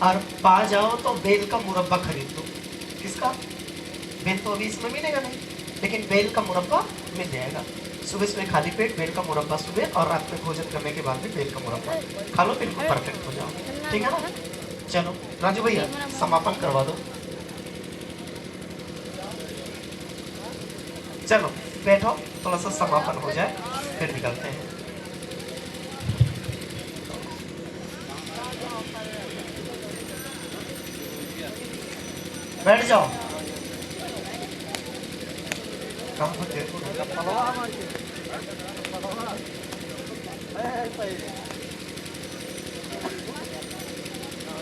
और पा जाओ तो बेल का मुरब्बा खरीद लो किसका बेल तो अभी इसमें मिलेगा नहीं लेकिन बेल का मुरब्बा मिल जाएगा सुबह खाली पेट बेल का मुरब्बा सुबह और रात में भोजन करने के बाद भी बेल का मुरब्बा खा लो बिल्कुल परफेक्ट हो जाओ ठीक है ना चलो राजू भैया समापन करवा दो चलो बैठो थोड़ा सा समापन हो जाए फिर निकलते हैं बैठ जाओ कहाँ पर देखो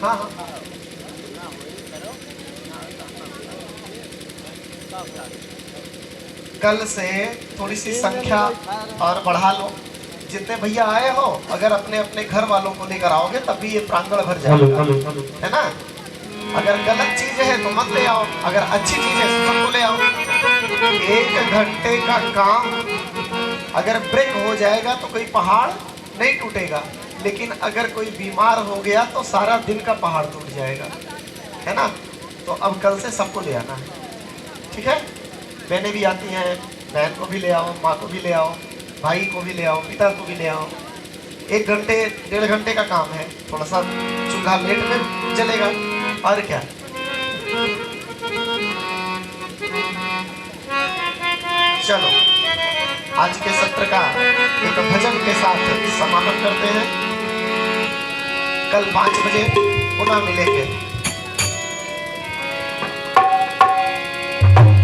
हाँ हाँ कल से थोड़ी सी संख्या और बढ़ा लो जितने भैया आए हो अगर अपने अपने घर वालों को लेकर आओगे तब भी ये प्रांगण भर जाएगा है ना अगर गलत चीज है तो मत ले आओ अगर अच्छी चीज है तो सबको ले आओ 1 घंटे का काम अगर ब्रेक हो जाएगा तो कोई पहाड़ नहीं टूटेगा लेकिन अगर कोई बीमार हो गया तो सारा दिन का पहाड़ टूट जाएगा है ना तो अब कल से सबको ले आना है ठीक है बहनें भी आती हैं बहन को भी ले आओ माँ को भी ले आओ भाई को भी ले आओ पिता को भी ले आओ 1 घंटे 1.5 घंटे का काम है थोड़ा सा चूल्हा लेट में जलेगा और क्या चलो आज के सत्र का एक भजन के साथ समापन करते हैं कल 5 बजे पुनः मिलेंगे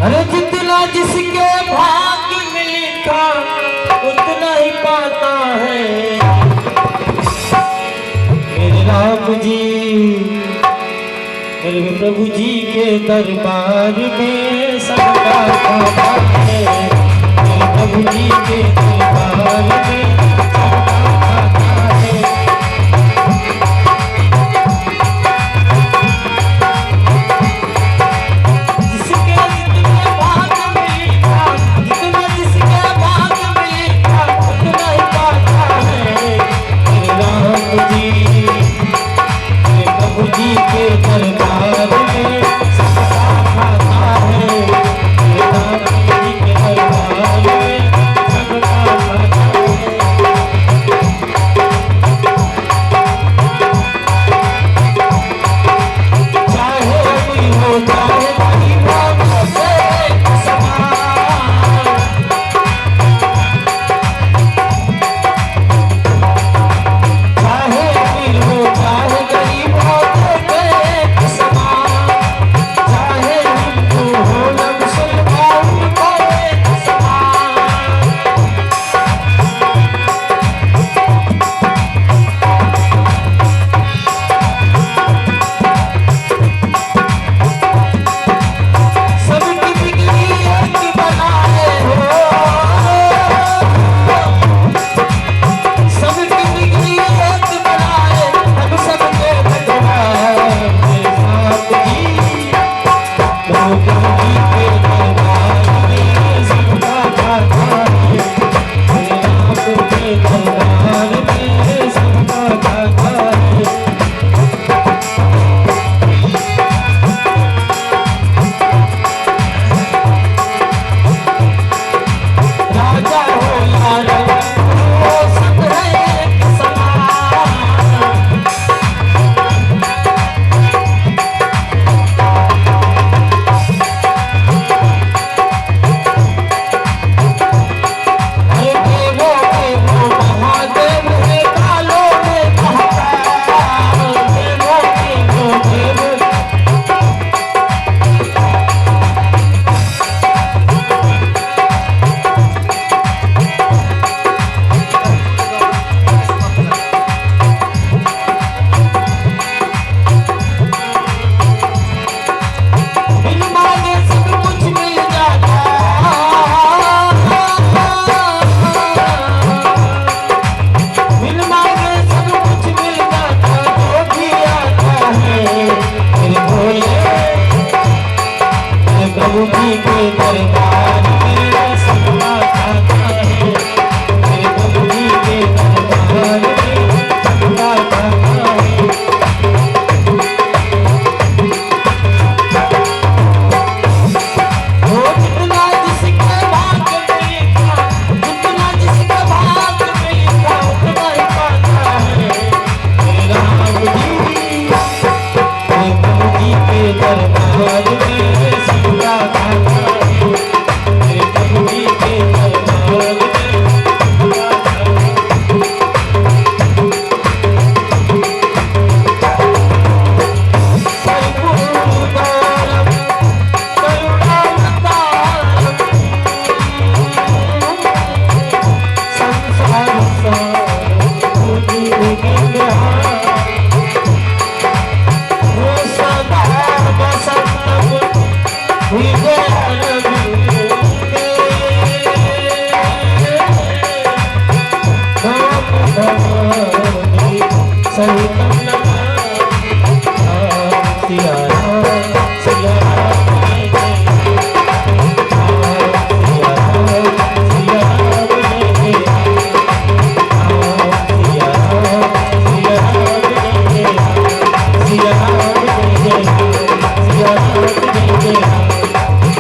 अरे जितना जिसके भाग्य में लिखा उतना ही पाता है मेरे राम जी मेरे प्रभु जी के दरबार में सबका खाता है मेरे प्रभु जी के दरबार में सबका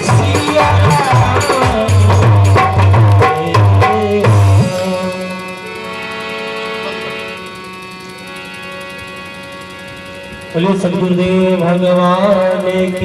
सिया बोलिए सद्गुरुदेव भगवान की